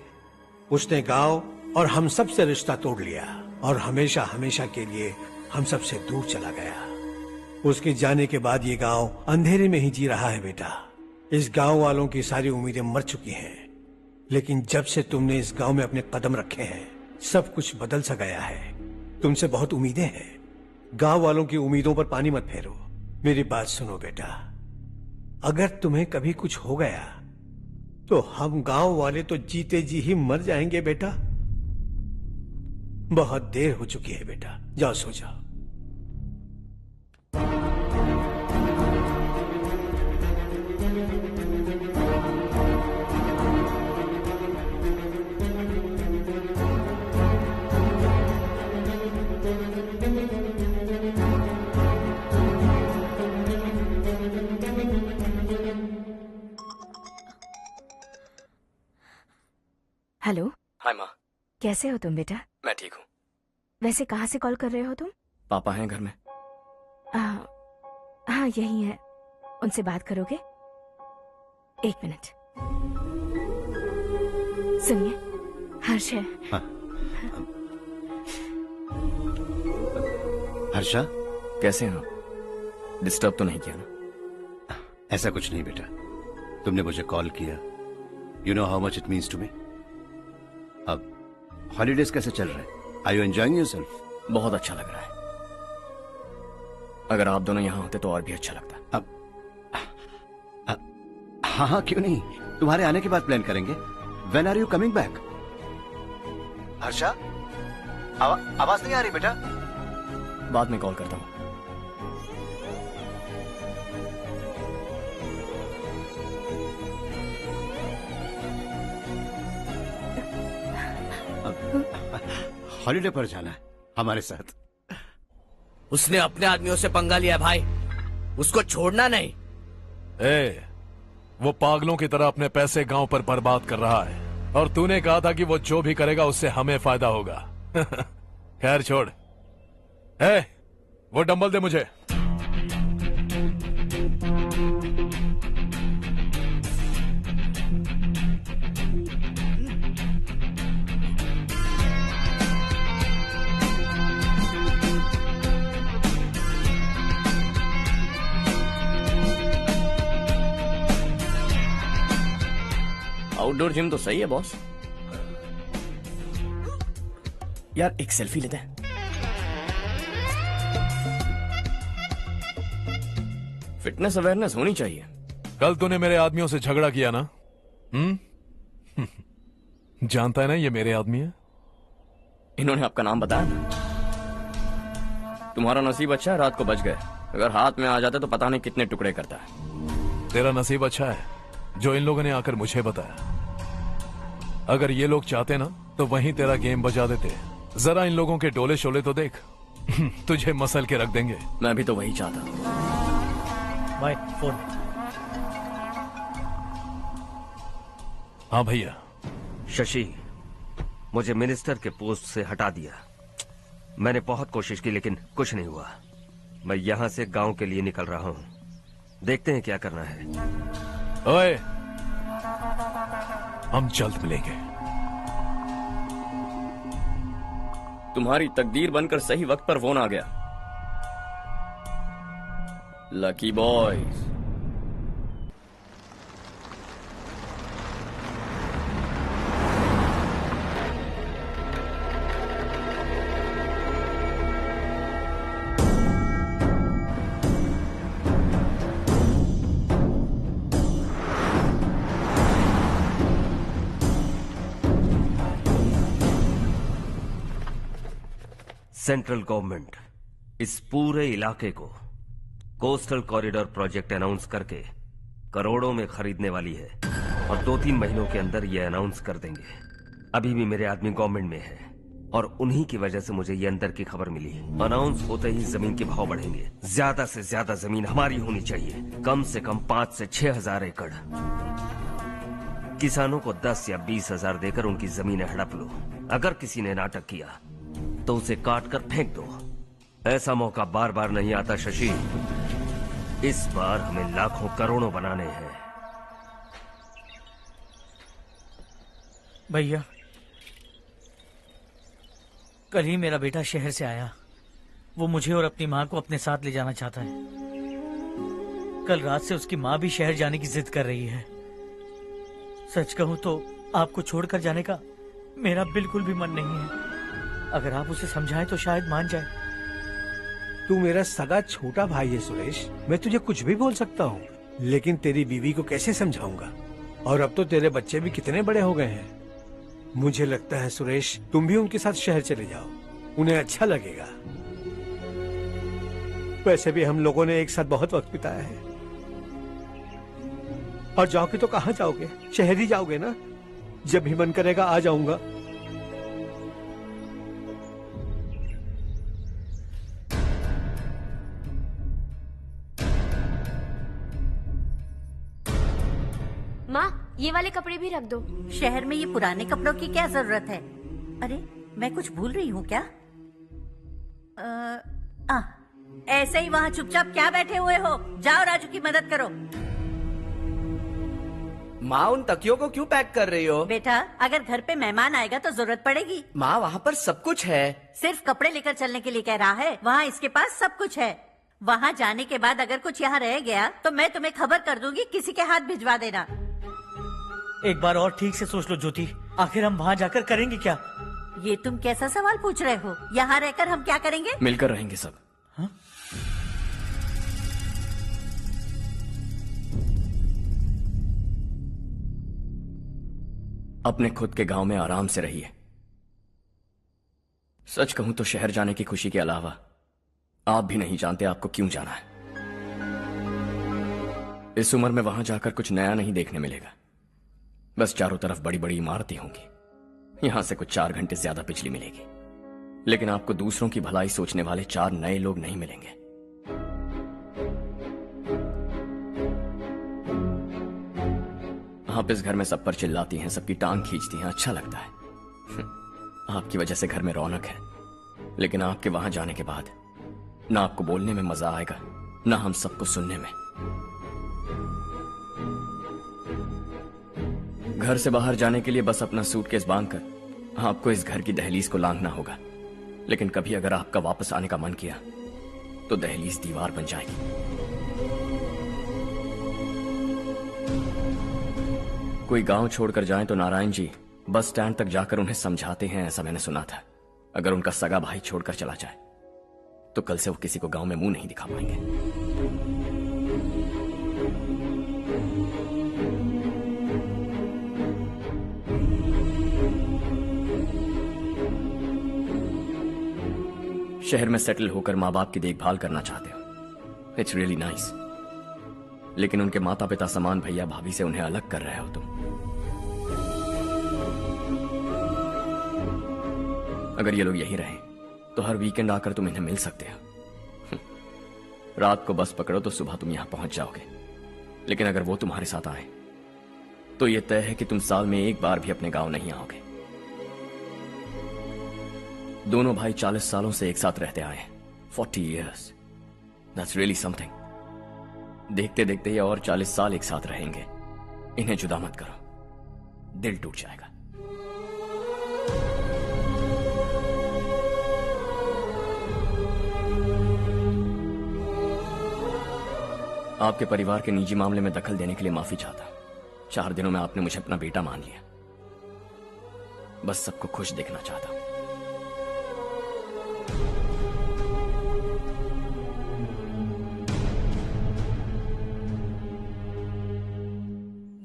उसने गांव और हम सब से रिश्ता तोड़ लिया और हमेशा हमेशा के लिए हम सब से दूर चला गया। उसके जाने के बाद ये गांव अंधेरे में ही जी रहा है बेटा। इस गांव वालों की सारी उम्मीदें मर चुकी हैं, लेकिन जब से तुमने इस गांव में अपने कदम रखे हैं, सब कुछ बदल सा गया है। तुमसे बहुत उम्मीदें हैं। गांव वालों की उम्मीदों पर पानी मत फेरो। मेरी बात सुनो बेटा, अगर तुम्हें कभी कुछ हो गया तो हम गांव वाले तो जीते जी ही मर जाएंगे बेटा। बहुत देर हो चुकी है बेटा, जाओ सो जाओ। हेलो। हाय माँ। कैसे हो तुम बेटा? मैं ठीक हूँ। वैसे कहाँ से कॉल कर रहे हो तुम? पापा हैं घर में। हाँ यही है। उनसे बात करोगे? एक मिनट। सुनिए, हर्ष है। हाँ। हर्षा, कैसे हैं आप? डिस्टर्ब तो नहीं किया ना? ऐसा कुछ नहीं बेटा, तुमने मुझे कॉल किया। You know how much it means to me. अब हॉलीडेज कैसे चल रहे हैं? Are you enjoying yourself? बहुत अच्छा लग रहा है। अगर आप दोनों यहाँ होते तो और भी अच्छा लगता। अब हाँ हाँ क्यों नहीं, तुम्हारे आने के बाद प्लान करेंगे। When are you coming back? Harsha, आवाज नहीं आ रही बेटा। बाद में कॉल करता हूँ। हॉलीडे पर जाना है हमारे साथ। उसने अपने आदमियों से पंगा लिया भाई, उसको छोड़ना नहीं। वो पागलों की तरह अपने पैसे गांव पर बर्बाद कर रहा है, और तूने कहा था कि वो जो भी करेगा उससे हमें फायदा होगा। खैर छोड़। वो डंबल दे मुझे। आउटडोर जिम तो सही है बॉस। यार एक सेल्फी लेते हैं। फिटनेस अवेयरनेस होनी चाहिए। कल तूने मेरे आदमियों से झगड़ा किया ना? जानता है ना ये मेरे आदमी है। इन्होंने आपका नाम बताया? तुम्हारा नसीब अच्छा है रात को बच गए, अगर हाथ में आ जाते तो पता नहीं कितने टुकड़े करता है। तेरा नसीब अच्छा है जो इन लोगों ने आकर मुझे बताया। अगर ये लोग चाहते ना तो वहीं तेरा गेम बजा देते। जरा इन लोगों के डोले शोले तो देख। तुझे मसल के रख देंगे। मैं भी तो वही चाहता हूं। भाई फोन। हाँ भैया। शशि, मुझे मिनिस्टर के पोस्ट से हटा दिया। मैंने बहुत कोशिश की लेकिन कुछ नहीं हुआ। मैं यहां से गांव के लिए निकल रहा हूं। देखते हैं क्या करना है। ओए, हम जल्द मिलेंगे। तुम्हारी तकदीर बनकर सही वक्त पर फोन आ गया। Lucky boys. सेंट्रल गवर्नमेंट इस पूरे इलाके को कोस्टल कॉरिडोर प्रोजेक्ट अनाउंस करके करोड़ों में खरीदने वाली है और 2-3 महीनों के अंदर ये अनाउंस कर देंगे। अभी भी मेरे आदमी गवर्नमेंट में है और उन्हीं की वजह से मुझे ये अंदर की खबर मिली। अनाउंस होते ही जमीन के भाव बढ़ेंगे। ज्यादा से ज्यादा जमीन हमारी होनी चाहिए, कम से कम 5 से 6 हजार एकड़। किसानों को 10 या 20 हजार देकर उनकी जमीनें हड़प लो। अगर किसी ने नाटक किया तो उसे काट कर फेंक दो। ऐसा मौका बार बार नहीं आता शशि। इस बार हमें लाखों करोड़ों बनाने हैं। भैया, कल ही मेरा बेटा शहर से आया। वो मुझे और अपनी माँ को अपने साथ ले जाना चाहता है। कल रात से उसकी माँ भी शहर जाने की जिद कर रही है। सच कहूं तो आपको छोड़कर जाने का मेरा बिल्कुल भी मन नहीं है। अगर आप उसे समझाएं तो शायद मान जाए। तू मेरा सगा छोटा भाई है सुरेश, मैं तुझे कुछ भी बोल सकता हूँ, लेकिन तेरी बीवी को कैसे समझाऊंगा? और अब तो तेरे बच्चे भी कितने बड़े हो गए हैं। मुझे लगता है सुरेश, तुम भी उनके साथ शहर चले जाओ, उन्हें अच्छा लगेगा। वैसे भी हम लोगों ने एक साथ बहुत वक्त बिताया है। और जाओगे तो कहाँ जाओगे? शहर ही जाओगे ना? जब भी मन करेगा आ जाऊंगा। माँ, ये वाले कपड़े भी रख दो। शहर में ये पुराने कपड़ों की क्या जरूरत है? अरे, मैं कुछ भूल रही हूँ क्या? ऐसे ही वहाँ चुपचाप क्या बैठे हुए हो? जाओ राजू की मदद करो। माँ, उन तकियों को क्यों पैक कर रही हो? बेटा, अगर घर पे मेहमान आएगा तो जरूरत पड़ेगी। माँ, वहाँ पर सब कुछ है। सिर्फ कपड़े लेकर चलने के लिए कह रहा है? वहाँ इसके पास सब कुछ है। वहाँ जाने के बाद अगर कुछ यहाँ रह गया तो मैं तुम्हें खबर कर दूंगी, किसी के हाथ भिजवा देना। एक बार और ठीक से सोच लो ज्योति, आखिर हम वहाँ जाकर करेंगे क्या? ये तुम कैसा सवाल पूछ रहे हो? यहाँ रहकर हम क्या करेंगे? मिलकर रहेंगे सब। हाँ? अपने खुद के गांव में आराम से रहिए। सच कहूं तो शहर जाने की खुशी के अलावा आप भी नहीं जानते आपको क्यों जाना है। इस उम्र में वहां जाकर कुछ नया नहीं देखने मिलेगा। बस चारों तरफ बड़ी बड़ी इमारतें होंगी। यहां से कुछ 4 घंटे ज्यादा बिजली मिलेगी, लेकिन आपको दूसरों की भलाई सोचने वाले 4 नए लोग नहीं मिलेंगे। आप इस घर में सब पर चिल्लाती हैं, सबकी टांग खींचती हैं, अच्छा लगता है। आपकी वजह से घर में रौनक है, लेकिन आपके वहां जाने के बाद ना आपको बोलने में मजा आएगा, ना हम सबको सुनने में। घर से बाहर जाने के लिए बस अपना सूटकेस बांधकर आपको इस घर की दहलीज को लांघना होगा। लेकिन कभी अगर आपका वापस आने का मन किया तो दहलीज दीवार बन जाएगी। कोई गांव छोड़कर जाएं तो नारायण जी बस स्टैंड तक जाकर उन्हें समझाते हैं, ऐसा मैंने सुना था। अगर उनका सगा भाई छोड़कर चला जाए तो कल से वो किसी को गांव में मुंह नहीं दिखा पाएंगे। शहर में सेटल होकर माँ बाप की देखभाल करना चाहते हो, इट्स रियली नाइस। लेकिन उनके माता पिता समान भैया भाभी से उन्हें अलग कर रहे हो तुम। अगर ये लोग यहीं रहें तो हर वीकेंड आकर तुम इन्हें मिल सकते हो। रात को बस पकड़ो तो सुबह तुम यहां पहुंच जाओगे। लेकिन अगर वो तुम्हारे साथ आए तो यह तय है कि तुम साल में एक बार भी अपने गांव नहीं आओगे। दोनों भाई 40 सालों से एक साथ रहते आए हैं, 40 years। That's really something। देखते देखते ये और 40 साल एक साथ रहेंगे। इन्हें जुदा मत करो, दिल टूट जाएगा। आपके परिवार के निजी मामले में दखल देने के लिए माफी चाहता हूं। 4 दिनों में आपने मुझे अपना बेटा मान लिया। बस सबको खुश देखना चाहता हूं।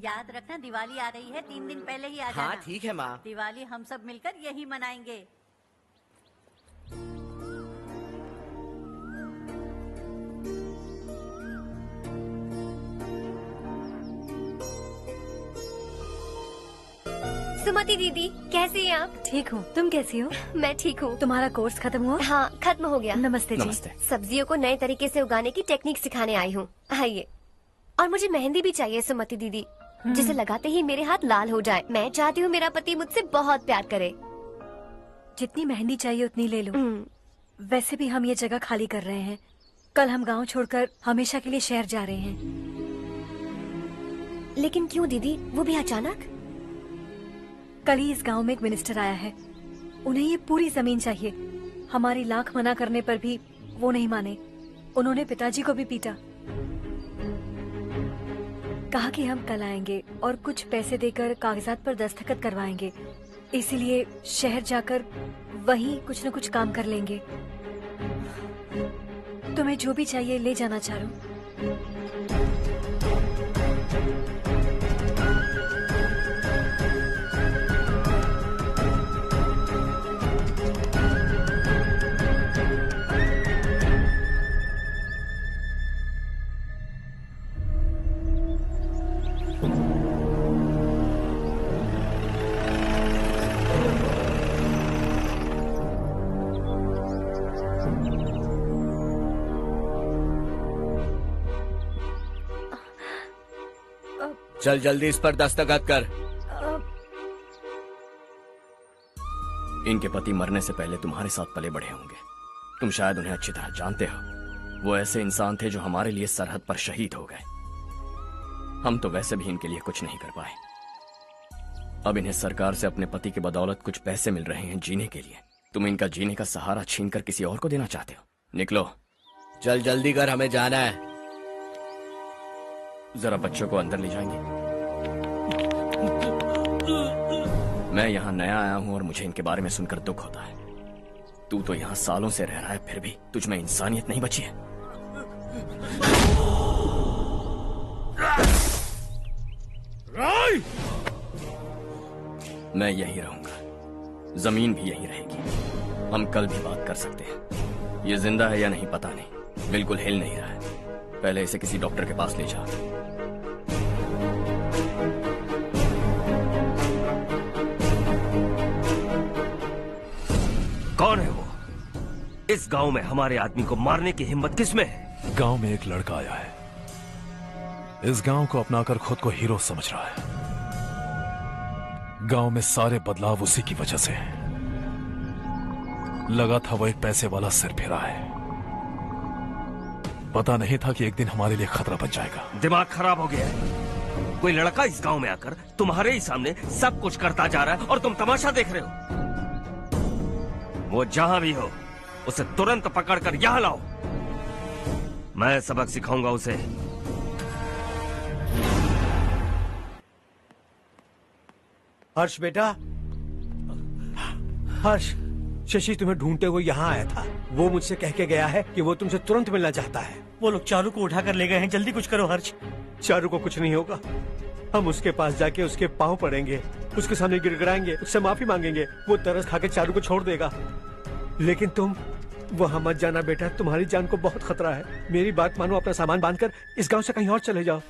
याद रखना दिवाली आ रही है, 3 दिन पहले ही आ जाना। हाँ ठीक है माँ। दिवाली हम सब मिलकर यही मनाएंगे। सुमति दीदी कैसी हैं आप? ठीक हूँ, तुम कैसी हो? मैं ठीक हूँ। तुम्हारा कोर्स खत्म हुआ? हाँ खत्म हो गया। नमस्ते जी। नमस्ते। सब्जियों को नए तरीके से उगाने की टेक्निक सिखाने आई हूँ। आइए। और मुझे मेहंदी भी चाहिए सुमति दीदी, जिसे लगाते ही मेरे हाथ लाल हो जाए। मैं चाहती हूँ मेरा पति मुझसे बहुत प्यार करे। जितनी मेहंदी चाहिए उतनी ले लो। वैसे भी हम ये जगह खाली कर रहे हैं। कल हम गांव छोड़कर हमेशा के लिए शहर जा रहे हैं। लेकिन क्यों दीदी, वो भी अचानक? कल ही इस गांव में एक मिनिस्टर आया है, उन्हें ये पूरी जमीन चाहिए। हमारी लाख मना करने पर भी वो नहीं माने। उन्होंने पिताजी को भी पीटा। कहा कि हम कल आएंगे और कुछ पैसे देकर कागजात पर दस्तखत करवाएंगे। इसीलिए शहर जाकर वहीं कुछ न कुछ काम कर लेंगे। तुम्हें जो भी चाहिए ले जाना चारू। चल जल्दी इस पर दस्तखत कर। इनके पति मरने से पहले तुम्हारे साथ पले बढ़े होंगे। तुम शायद उन्हें अच्छी तरह जानते हो। वो ऐसे इंसान थे जो हमारे लिए सरहद पर शहीद हो गए। हम तो वैसे भी इनके लिए कुछ नहीं कर पाए। अब इन्हें सरकार से अपने पति की बदौलत कुछ पैसे मिल रहे हैं जीने के लिए। तुम इनका जीने का सहारा छीनकर किसी और को देना चाहते हो? निकलो। चल जल्दी कर, हमें जाना है। जरा बच्चों को अंदर ले जाएंगे? मैं यहाँ नया आया हूँ और मुझे इनके बारे में सुनकर दुख होता है। तू तो यहाँ सालों से रह रहा है, फिर भी तुझ में इंसानियत नहीं बची है। मैं यहीं रहूंगा, जमीन भी यहीं रहेगी। हम कल भी बात कर सकते हैं। ये जिंदा है या नहीं पता नहीं, बिल्कुल हिल नहीं रहा है। पहले इसे किसी डॉक्टर के पास ले जा। कौन है वो? इस गांव में हमारे आदमी को मारने की हिम्मत किसमें है? गांव में एक लड़का आया है, इस गांव को अपनाकर खुद को हीरो समझ रहा है। गांव में सारे बदलाव उसी की वजह से हैं। लगा था वो एक पैसे वाला सिरफिरा है। पता नहीं था कि एक दिन हमारे लिए खतरा बन जाएगा। दिमाग खराब हो गया है। कोई लड़का इस गांव में आकर तुम्हारे ही सामने सब कुछ करता जा रहा है और तुम तमाशा देख रहे हो। वो जहां भी हो उसे तुरंत पकड़कर यहां लाओ। मैं सबक सिखाऊंगा उसे। हर्ष बेटा, हर्ष, शशि तुम्हें ढूंढते हुए यहाँ आया था। वो मुझसे कह के गया है कि वो तुमसे तुरंत मिलना चाहता है। वो लोग चारू को उठाकर ले गए हैं, जल्दी कुछ करो हर्ष। चारू को कुछ नहीं होगा। हम उसके पास जाके उसके पाँव पड़ेंगे, उसके सामने गिड़गिड़ाएंगे, उससे माफी मांगेंगे। वो तरस खा के चारू को छोड़ देगा। लेकिन तुम वहाँ मत जाना बेटा, तुम्हारी जान को बहुत खतरा है। मेरी बात मानो, अपना सामान बांधकर इस गांव से कहीं और चले जाओ।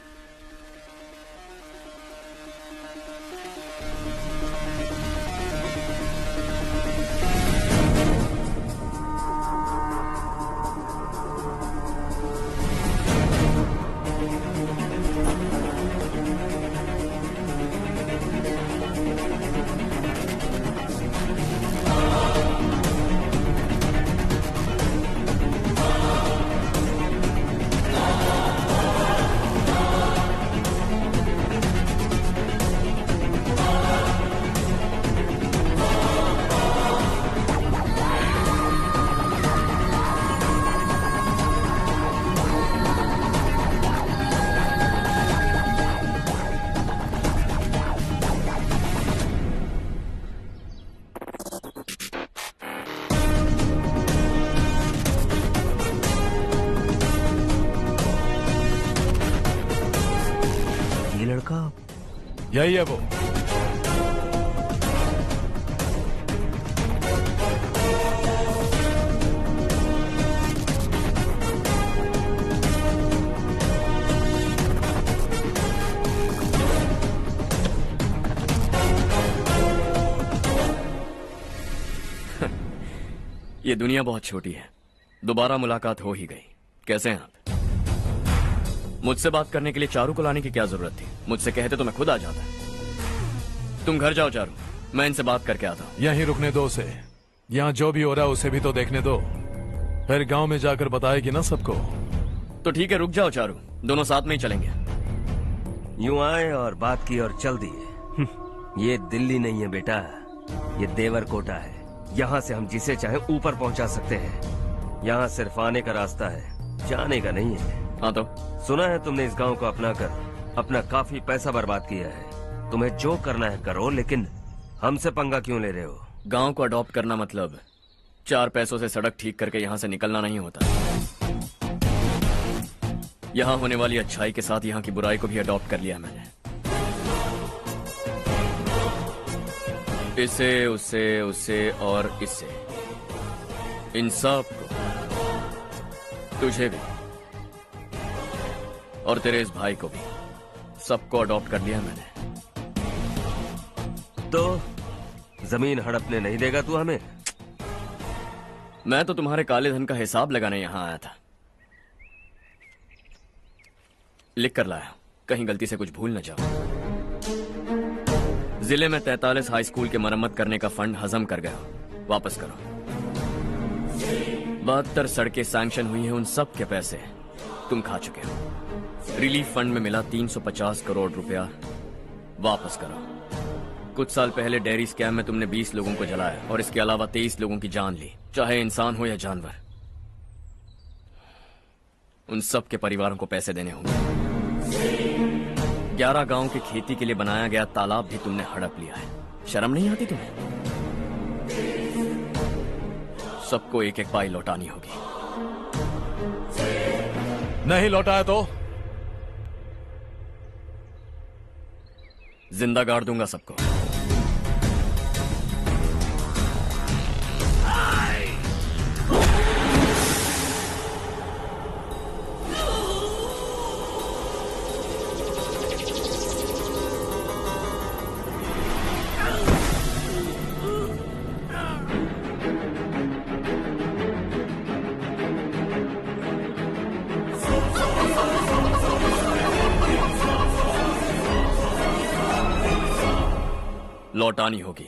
यही है वो। ये दुनिया बहुत छोटी है। दोबारा मुलाकात हो ही गई। कैसे हैं आप? मुझसे बात करने के लिए चारू को लाने की क्या जरूरत थी? मुझसे कहते तो मैं खुद आ जाता। तुम घर जाओ चारू, मैं इनसे बात करके आता हूँ। यहीं रुकने दो उसे। यहाँ जो भी हो रहा है उसे भी तो देखने दो, फिर गांव में जाकर बताएगी ना सबको। तो ठीक है, रुक जाओ चारू, दोनों साथ में ही चलेंगे। यूं आए और बात की और चल दिए। ये दिल्ली नहीं है बेटा, ये देवरकोटा है। यहाँ से हम जिसे चाहे ऊपर पहुँचा सकते हैं। यहाँ सिर्फ आने का रास्ता है, जाने का नहीं है। हाँ तो सुना है तुमने इस गांव को अपना कर अपना काफी पैसा बर्बाद किया है। तुम्हें जो करना है करो, लेकिन हमसे पंगा क्यों ले रहे हो? गांव को अडॉप्ट करना मतलब 4 पैसों से सड़क ठीक करके यहाँ से निकलना नहीं होता। यहाँ होने वाली अच्छाई के साथ यहाँ की बुराई को भी अडॉप्ट कर लिया मैंने। इसे, उसे, उसे और इससे, इन सब को, तुझे भी और तेरे इस भाई को भी, सबको अडॉप्ट कर लिया मैंने। तो जमीन हड़पने नहीं देगा तू हमें? मैं तो तुम्हारे काले धन का हिसाब लगाने यहां आया था। लिख कर लाया, कहीं गलती से कुछ भूल न जाओ। जिले में 43 हाई स्कूल के मरम्मत करने का फंड हजम कर गया, वापस करो। 72 सड़कें सैंक्शन हुई हैं, उन सब के पैसे तुम खा चुके हो। रिलीफ फंड में मिला 350 करोड़ रुपया, वापस करो। कुछ साल पहले डेयरी स्कैम में तुमने 20 लोगों को जलाया और इसके अलावा 23 लोगों की जान ली, चाहे इंसान हो या जानवर। उन सब के परिवारों को पैसे देने होंगे। 11 गांव की खेती के लिए बनाया गया तालाब भी तुमने हड़प लिया है। शर्म नहीं आती तुम्हें? सबको एक एक पाई लौटानी होगी। नहीं लौटाया तो जिंदा गाड़ दूंगा सबको। लौटानी होगी।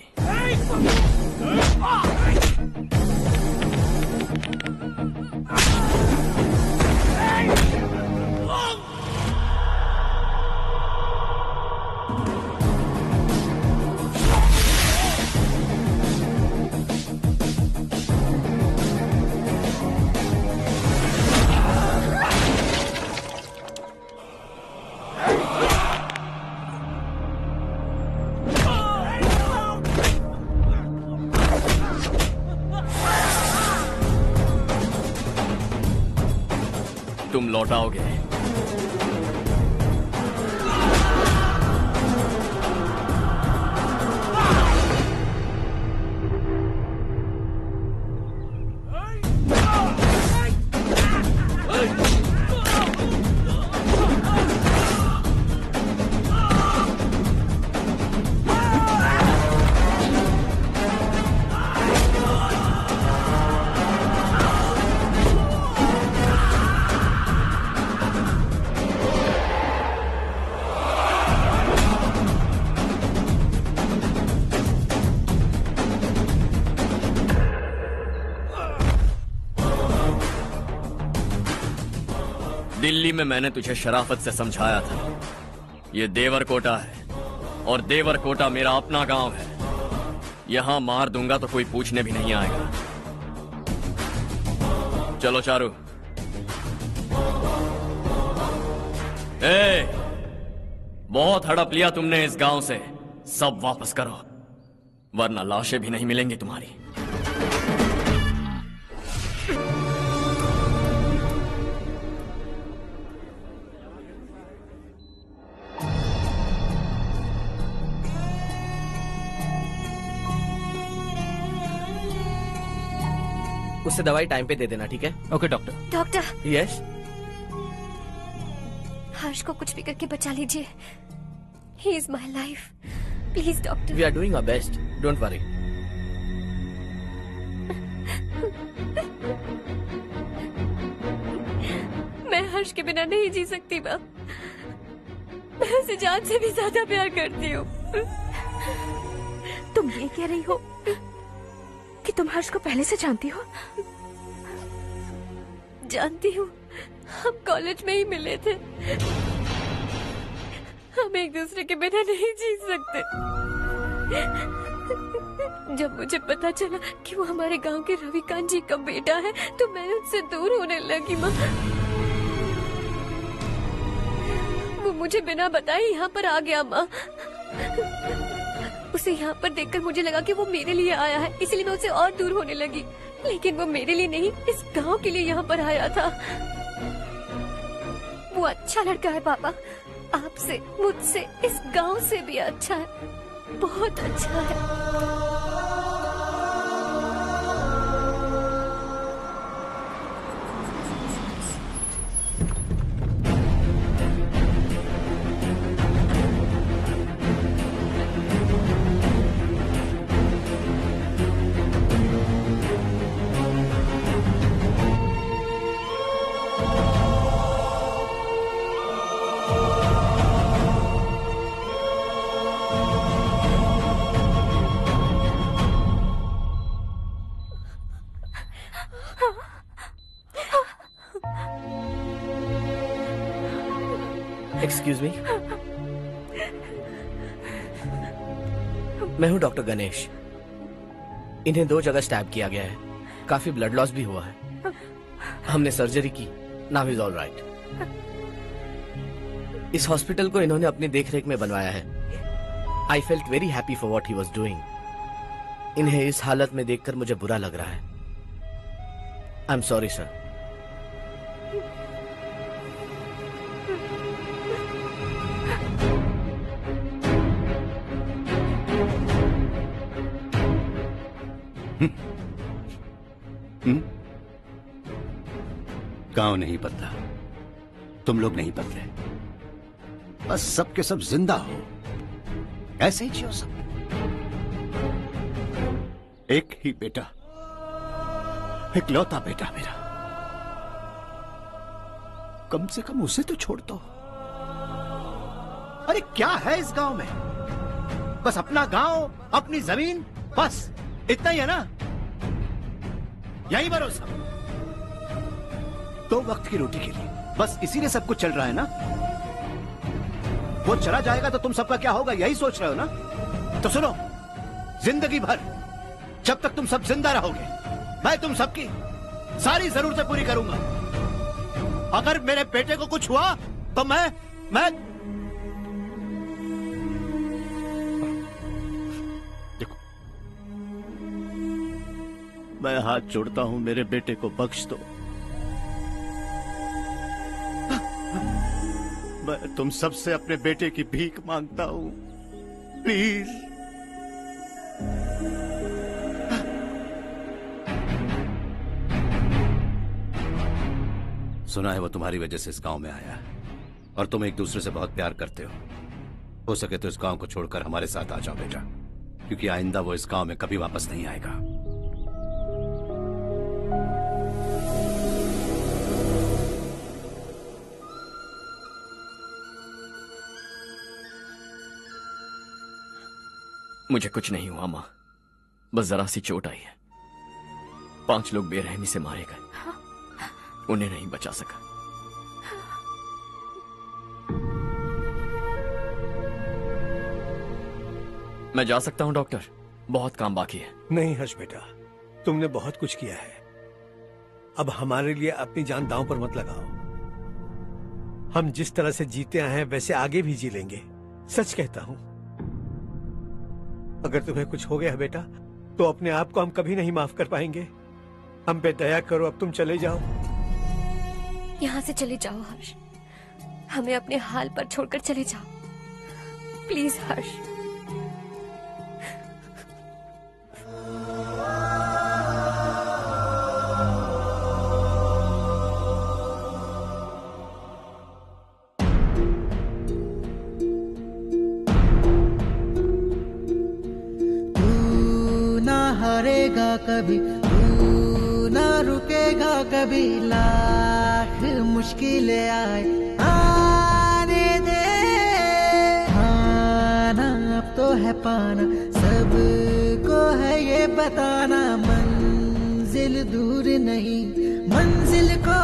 तुम लौटाओगे। दिल्ली में मैंने तुझे शराफत से समझाया था, ये देवरकोटा है और देवरकोटा मेरा अपना गांव है। यहां मार दूंगा तो कोई पूछने भी नहीं आएगा। चलो चारू। बहुत हड़प लिया तुमने इस गांव से, सब वापस करो वरना लाशें भी नहीं मिलेंगी तुम्हारी। उससे दवाई टाइम पे दे देना, ठीक है? Okay doctor. Doctor. Yes. Harsh को कुछ भी करके बचा लीजिए। He is my life, please doctor. We are doing our best, don't worry. मैं हर्ष के बिना नहीं जी सकती बाप। मैं उसे जान से भी ज्यादा प्यार करती हूँ। तुम ये कह रही हो कि तुम हर्ष को पहले से जानती हो? जानती हूँ, हम कॉलेज में ही मिले थे। हम एक दूसरे के बिना नहीं जी सकते। जब मुझे पता चला कि वो हमारे गांव के रविकांत जी का बेटा है तो मैं उनसे दूर होने लगी माँ। वो मुझे बिना बताए यहाँ पर आ गया माँ। उसे यहाँ पर देखकर मुझे लगा कि वो मेरे लिए आया है, इसलिए मैं उससे और दूर होने लगी। लेकिन वो मेरे लिए नहीं, इस गांव के लिए यहाँ पर आया था। वो अच्छा लड़का है पापा, आपसे, मुझसे, इस गांव से भी अच्छा है, बहुत अच्छा है। एक्सक्यूज मी, मैं हूं डॉक्टर गणेश। इन्हें 2 जगह स्टैब किया गया है, काफी ब्लड लॉस भी हुआ है। हमने सर्जरी की, नाउ इज ऑल राइट। इस हॉस्पिटल को इन्होंने अपनी देखरेख में बनवाया है। I felt very happy for what he was doing. इन्हें इस हालत में देखकर मुझे बुरा लग रहा है। I am sorry sir. गांव नहीं बदला, तुम लोग नहीं बदले, बस सबके सब जिंदा हो, ऐसे ही जियो सब। एक ही बेटा, इकलौता बेटा मेरा, कम से कम उसे तो छोड़ दो। अरे क्या है इस गांव में? बस अपना गांव, अपनी जमीन, बस इतना ही है ना? यही भरोसा, 2 वक्त की रोटी के लिए, बस इसीलिए सब कुछ चल रहा है ना? वो चला जाएगा तो तुम सबका क्या होगा, यही सोच रहे हो ना? तो सुनो, जिंदगी भर जब तक तुम सब जिंदा रहोगे, मैं तुम सबकी सारी जरूरतें पूरी करूंगा। अगर मेरे बेटे को कुछ हुआ तो मैं देखो, मैं हाथ जोड़ता हूं, मेरे बेटे को बख्श दो। मैं तुम सबसे अपने बेटे की भीख मांगता हूं, प्लीज। सुना है वो तुम्हारी वजह से इस गांव में आया है और तुम एक दूसरे से बहुत प्यार करते हो सके तो इस गांव को छोड़कर हमारे साथ आ जाओ बेटा, क्योंकि आइंदा वो इस गांव में कभी वापस नहीं आएगा। मुझे कुछ नहीं हुआ माँ, बस जरा सी चोट आई है। 5 लोग बेरहमी से मारे गए, उन्हें नहीं बचा सका। मैं जा सकता हूं डॉक्टर, बहुत काम बाकी है। नहीं हर्ष बेटा, तुमने बहुत कुछ किया है, अब हमारे लिए अपनी जान दांव पर मत लगाओ। हम जिस तरह से जीते आए हैं वैसे आगे भी जी लेंगे, सच कहता हूं। अगर तुम्हें कुछ हो गया बेटा तो अपने आप को हम कभी नहीं माफ कर पाएंगे। हम पे दया करो, अब तुम चले जाओ। यहाँ से चले जाओ हर्ष, हमें अपने हाल पर छोड़कर चले जाओ, प्लीज हर्ष। हारेगा कभी, तू ना रुकेगा कभी, लाख मुश्किलें आए आने दे। खाना अब तो है पाना, सबको है ये बताना, मंजिल दूर नहीं, मंजिल को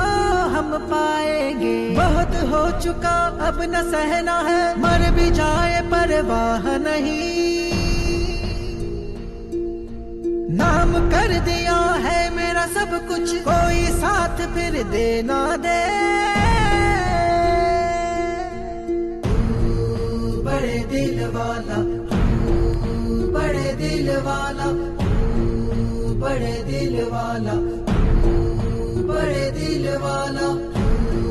हम पाएंगे। बहुत हो चुका अब न सहना है, मर भी जाए परवाह नहीं। नाम कर दिया है मेरा सब कुछ, कोई साथ फिर देना दे। तू बड़े दिल वाला, तू बड़े दिल वाला, तू बड़े दिल वाला, तू बड़े दिल वाला, तू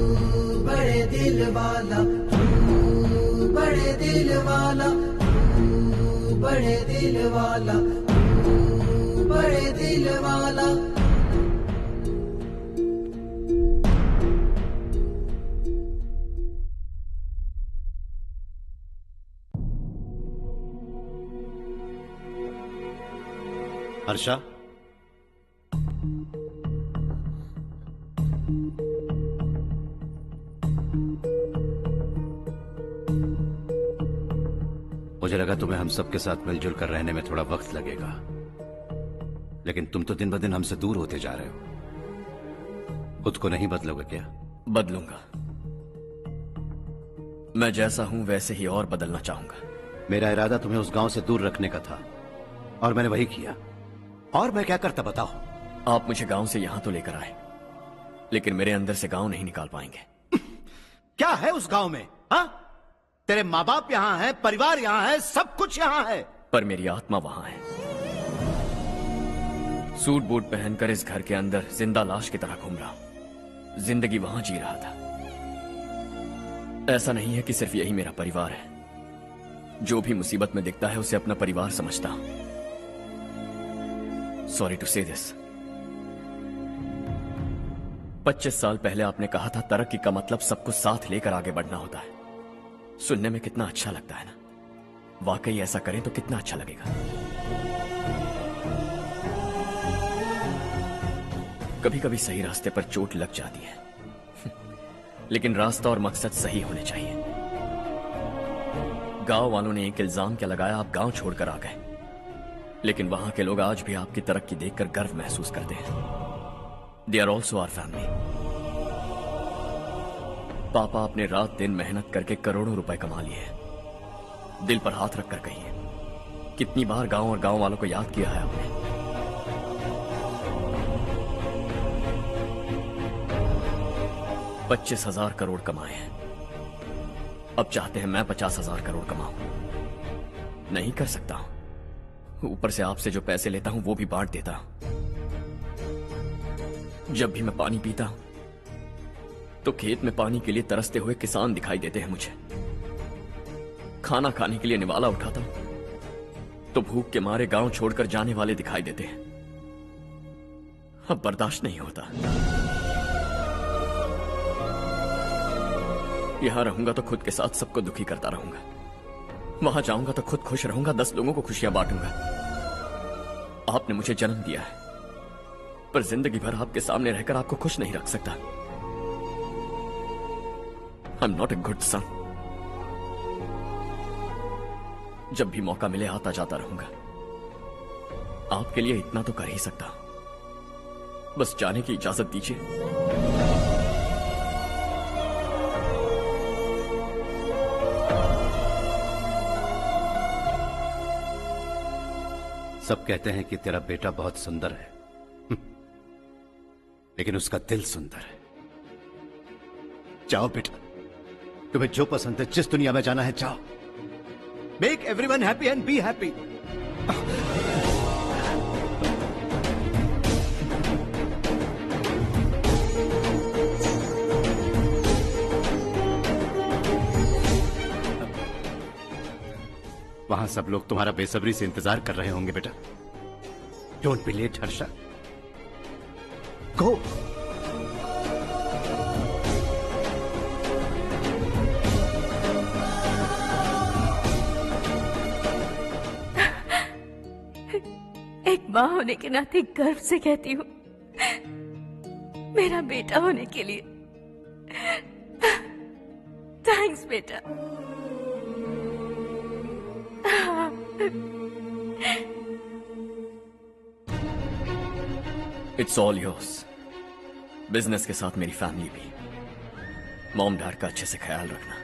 बड़े दिल वाला, तू बड़े दिल वाला, तू बड़े दिल वाला, बड़े दिल वाला। हर्षा, मुझे लगा तुम्हें हम सबके साथ मिलजुल कर रहने में थोड़ा वक्त लगेगा, लेकिन तुम तो दिन ब दिन हमसे दूर होते जा रहे हो। खुद को नहीं बदलोगे क्या? बदलूंगा, मैं जैसा हूं वैसे ही और बदलना चाहूंगा। मेरा इरादा तुम्हें उस गांव से दूर रखने का था और मैंने वही किया। और मैं क्या करता बताओ? आप मुझे गांव से यहां तो लेकर आए, लेकिन मेरे अंदर से गांव नहीं निकाल पाएंगे। क्या है उस गांव में? हाँ, तेरे माँ बाप यहाँ हैं, परिवार यहाँ है, सब कुछ यहाँ है, पर मेरी आत्मा वहां है। सूट बूट पहनकर इस घर के अंदर जिंदा लाश की तरह घूम रहा हूं, जिंदगी वहां जी रहा था। ऐसा नहीं है कि सिर्फ यही मेरा परिवार है, जो भी मुसीबत में दिखता है उसे अपना परिवार समझता हूं। सॉरी टू से दिस। 25 साल पहले आपने कहा था तरक्की का मतलब सबको साथ लेकर आगे बढ़ना होता है। सुनने में कितना अच्छा लगता है ना? वाकई ऐसा करें तो कितना अच्छा लगेगा। कभी कभी सही रास्ते पर चोट लग जाती है, लेकिन रास्ता और मकसद सही होने चाहिए। गांव वालों ने एक इल्जाम क्या लगाया, आप गांव छोड़कर आ गए, लेकिन वहां के लोग आज भी आपकी तरक्की देखकर गर्व महसूस करते हैं। They are also our family. पापा आपने रात दिन मेहनत करके करोड़ों रुपए कमा लिए हैं। दिल पर हाथ रखकर कहिए, कितनी बार गांव और गांव वालों को याद किया है आपने? $25,000 करोड़ कमाए हैं, अब चाहते हैं मैं 50,000 करोड़ कमाऊं। नहीं कर सकता हूं। ऊपर से आपसे जो पैसे लेता हूं वो भी बांट देता हूं। जब भी मैं पानी पीता हूं तो खेत में पानी के लिए तरसते हुए किसान दिखाई देते हैं मुझे। खाना खाने के लिए निवाला उठाता हूं तो भूख के मारे गांव छोड़कर जाने वाले दिखाई देते हैं। अब बर्दाश्त नहीं होता। यहां रहूंगा तो खुद के साथ सबको दुखी करता रहूंगा, वहां जाऊंगा तो खुद खुश रहूंगा, 10 लोगों को खुशियां बांटूंगा। आपने मुझे जन्म दिया है, पर जिंदगी भर आपके सामने रहकर आपको खुश नहीं रख सकता। I am not a good son. जब भी मौका मिले आता जाता रहूंगा। आपके लिए इतना तो कर ही सकता, बस जाने की इजाजत दीजिए। सब कहते हैं कि तेरा बेटा बहुत सुंदर है, लेकिन उसका दिल सुंदर है। जाओ बेटा, तुम्हें जो पसंद है, जिस दुनिया में जाना है जाओ। Make everyone happy and be happy. वहां सब लोग तुम्हारा बेसब्री से इंतजार कर रहे होंगे बेटा। डोंट बी लेट हर्षा, गो। एक माँ होने के नाते गर्व से कहती हूँ, मेरा बेटा होने के लिए थैंक्स बेटा। It's all yours. बिजनेस के साथ मेरी फैमिली भी। मॉम डैड का अच्छे से ख्याल रखना।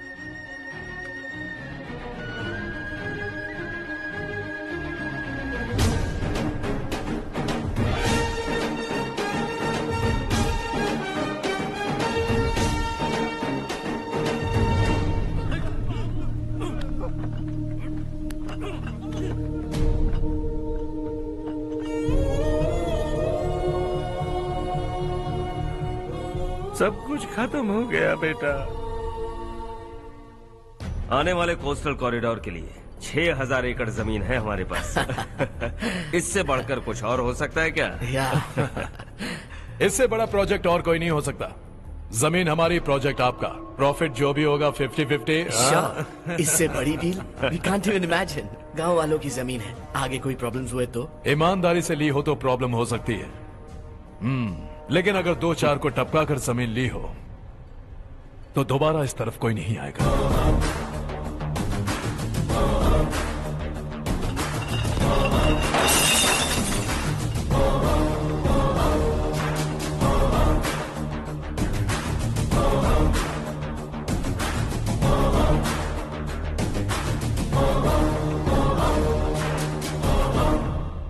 सब कुछ खत्म हो गया बेटा। आने वाले कोस्टल कॉरिडोर के लिए 6000 एकड़ जमीन है हमारे पास। इससे बढ़कर कुछ और हो सकता है क्या? इससे बड़ा प्रोजेक्ट और कोई नहीं हो सकता। जमीन हमारी, प्रोजेक्ट आपका। प्रॉफिट जो भी होगा 50-50। इससे बड़ी deal we can't even imagine. गांव वालों की जमीन है, आगे कोई प्रॉब्लम्स हुए तो? ईमानदारी से ली हो तो प्रॉब्लम हो सकती है, लेकिन अगर 2-4 को टपका कर जमीन ली हो तो दोबारा इस तरफ कोई नहीं आएगा।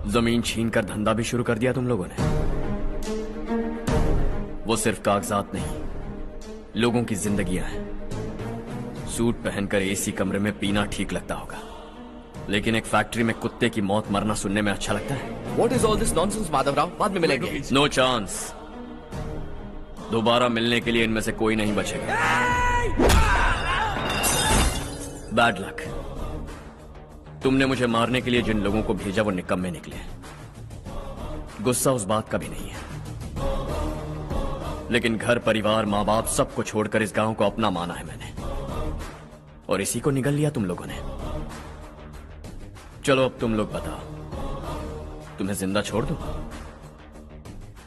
जमीन छीनकर धंधा भी शुरू कर दिया तुम लोगों ने। वो सिर्फ कागजात नहीं, लोगों की जिंदगियां हैं। सूट पहनकर एसी कमरे में पीना ठीक लगता होगा, लेकिन एक फैक्ट्री में कुत्ते की मौत मरना सुनने में अच्छा लगता है। What is all this nonsense, Madhavrao? बाद में मिलेंगे। No chance. दोबारा मिलने के लिए इनमें से कोई नहीं बचेगा। Bad luck. तुमने मुझे मारने के लिए जिन लोगों को भेजा वो निकम्मे निकले। गुस्सा उस बात का भी नहीं है, लेकिन घर परिवार माँ बाप सबको छोड़कर इस गांव को अपना माना है मैंने, और इसी को निगल लिया तुम लोगों ने। चलो अब तुम लोग बताओ, तुम्हें जिंदा छोड़ दूं?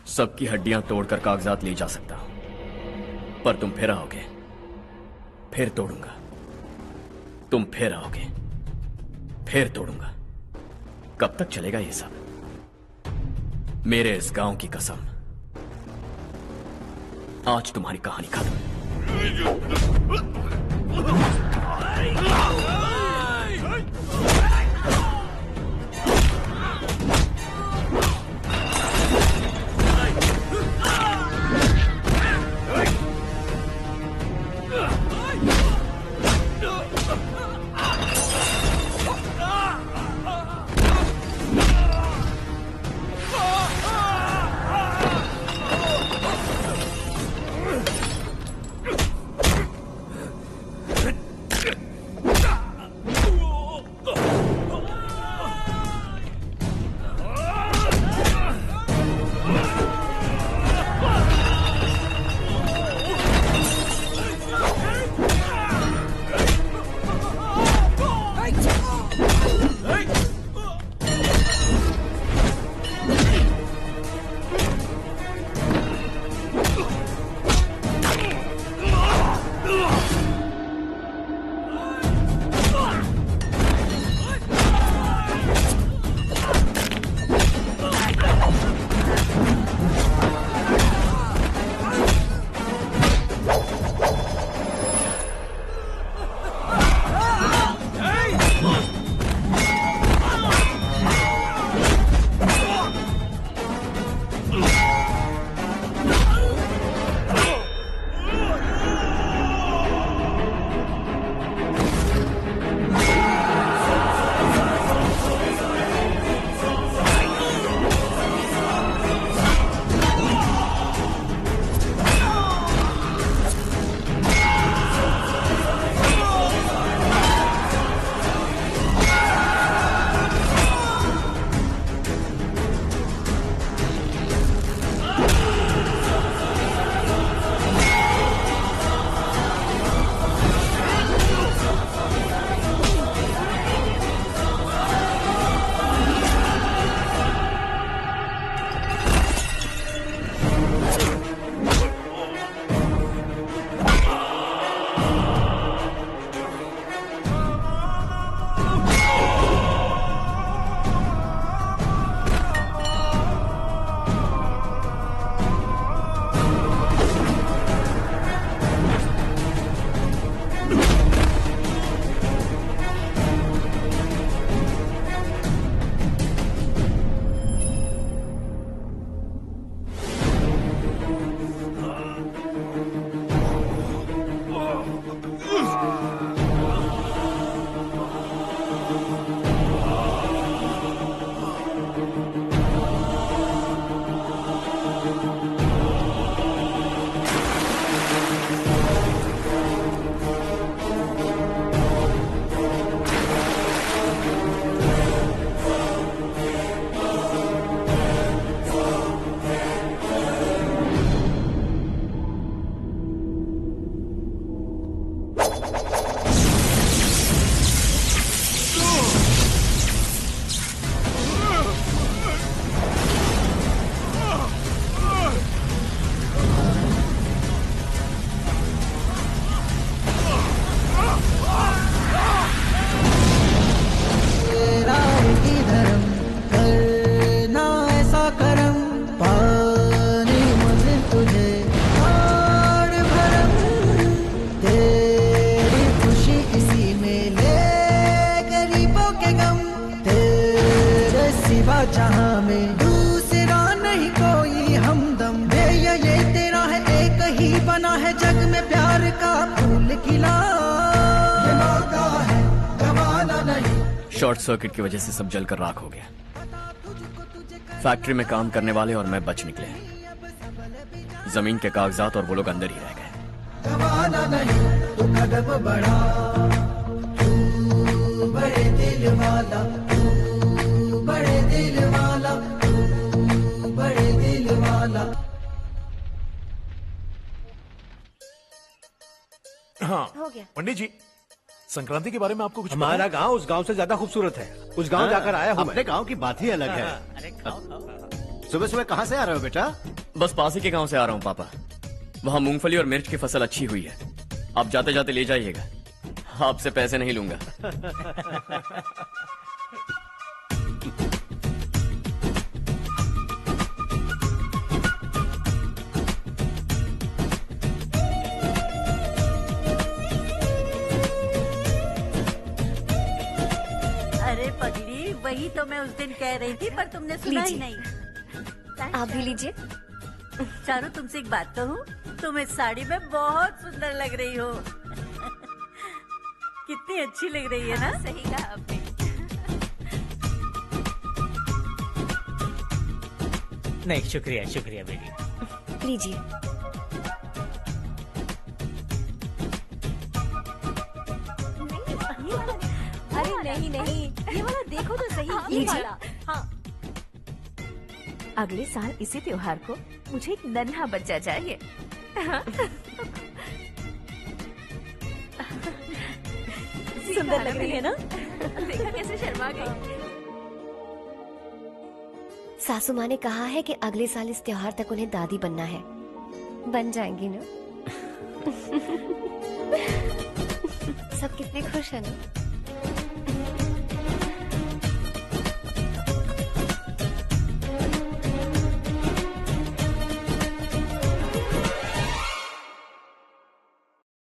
सबकी हड्डियां तोड़कर कागजात ले जा सकता हूं, पर तुम फिर आओगे, फिर तोड़ूंगा। तुम फिर आओगे, फिर तोड़ूंगा। कब तक चलेगा ये सब? मेरे इस गांव की कसम, आज तुम्हारी कहानी खत्म। प्यार का फूल खिला, ये मौका है गवाना नहीं। शॉर्ट सर्किट की वजह से सब जलकर राख हो गया। फैक्ट्री में काम करने वाले और मैं बच निकले। जमीन के कागजात और वो लोग अंदर ही रह गए। गवाना नहीं तो कदम बढ़ा, तू बड़े दिल वाला, तू बड़े दिल वाला, तू बड़े दिल वाला। हाँ हो गया। पंडित जी, संक्रांति के बारे में आपको कुछ हमारा गांव उस गांव से ज्यादा खूबसूरत है। उस गांव जाकर आया हूँ। अपने गांव की बात ही अलग है। सुबह सुबह कहाँ से आ रहे हो बेटा? बस पास ही के गांव से आ रहा हूँ पापा। वहाँ मूंगफली और मिर्च की फसल अच्छी हुई है। आप जाते जाते ले जाइएगा, आपसे पैसे नहीं लूंगा। अरे पगली, वही तो मैं उस दिन कह रही थी, पर तुमने सुना ही नहीं। आप भी लीजिए। चारू, तुमसे एक बात कहूँ, तुम इस साड़ी में बहुत सुंदर लग रही हो। कितनी अच्छी लग रही है ना? सही कहा आपने। नहीं, शुक्रिया शुक्रिया बेटी। लीजिए। अरे नहीं नहीं, ये वाला देखो तो सही। ये लीजिए। वाला। हाँ। अगले साल इसी त्योहार को मुझे एक नन्हा बच्चा चाहिए। सुंदर लग रही है ना? देखा कैसे शर्मा गई। सासू माँ ने कहा है कि अगले साल इस त्योहार तक उन्हें दादी बनना है। बन जाएंगी ना? सब कितने खुश हैं ना?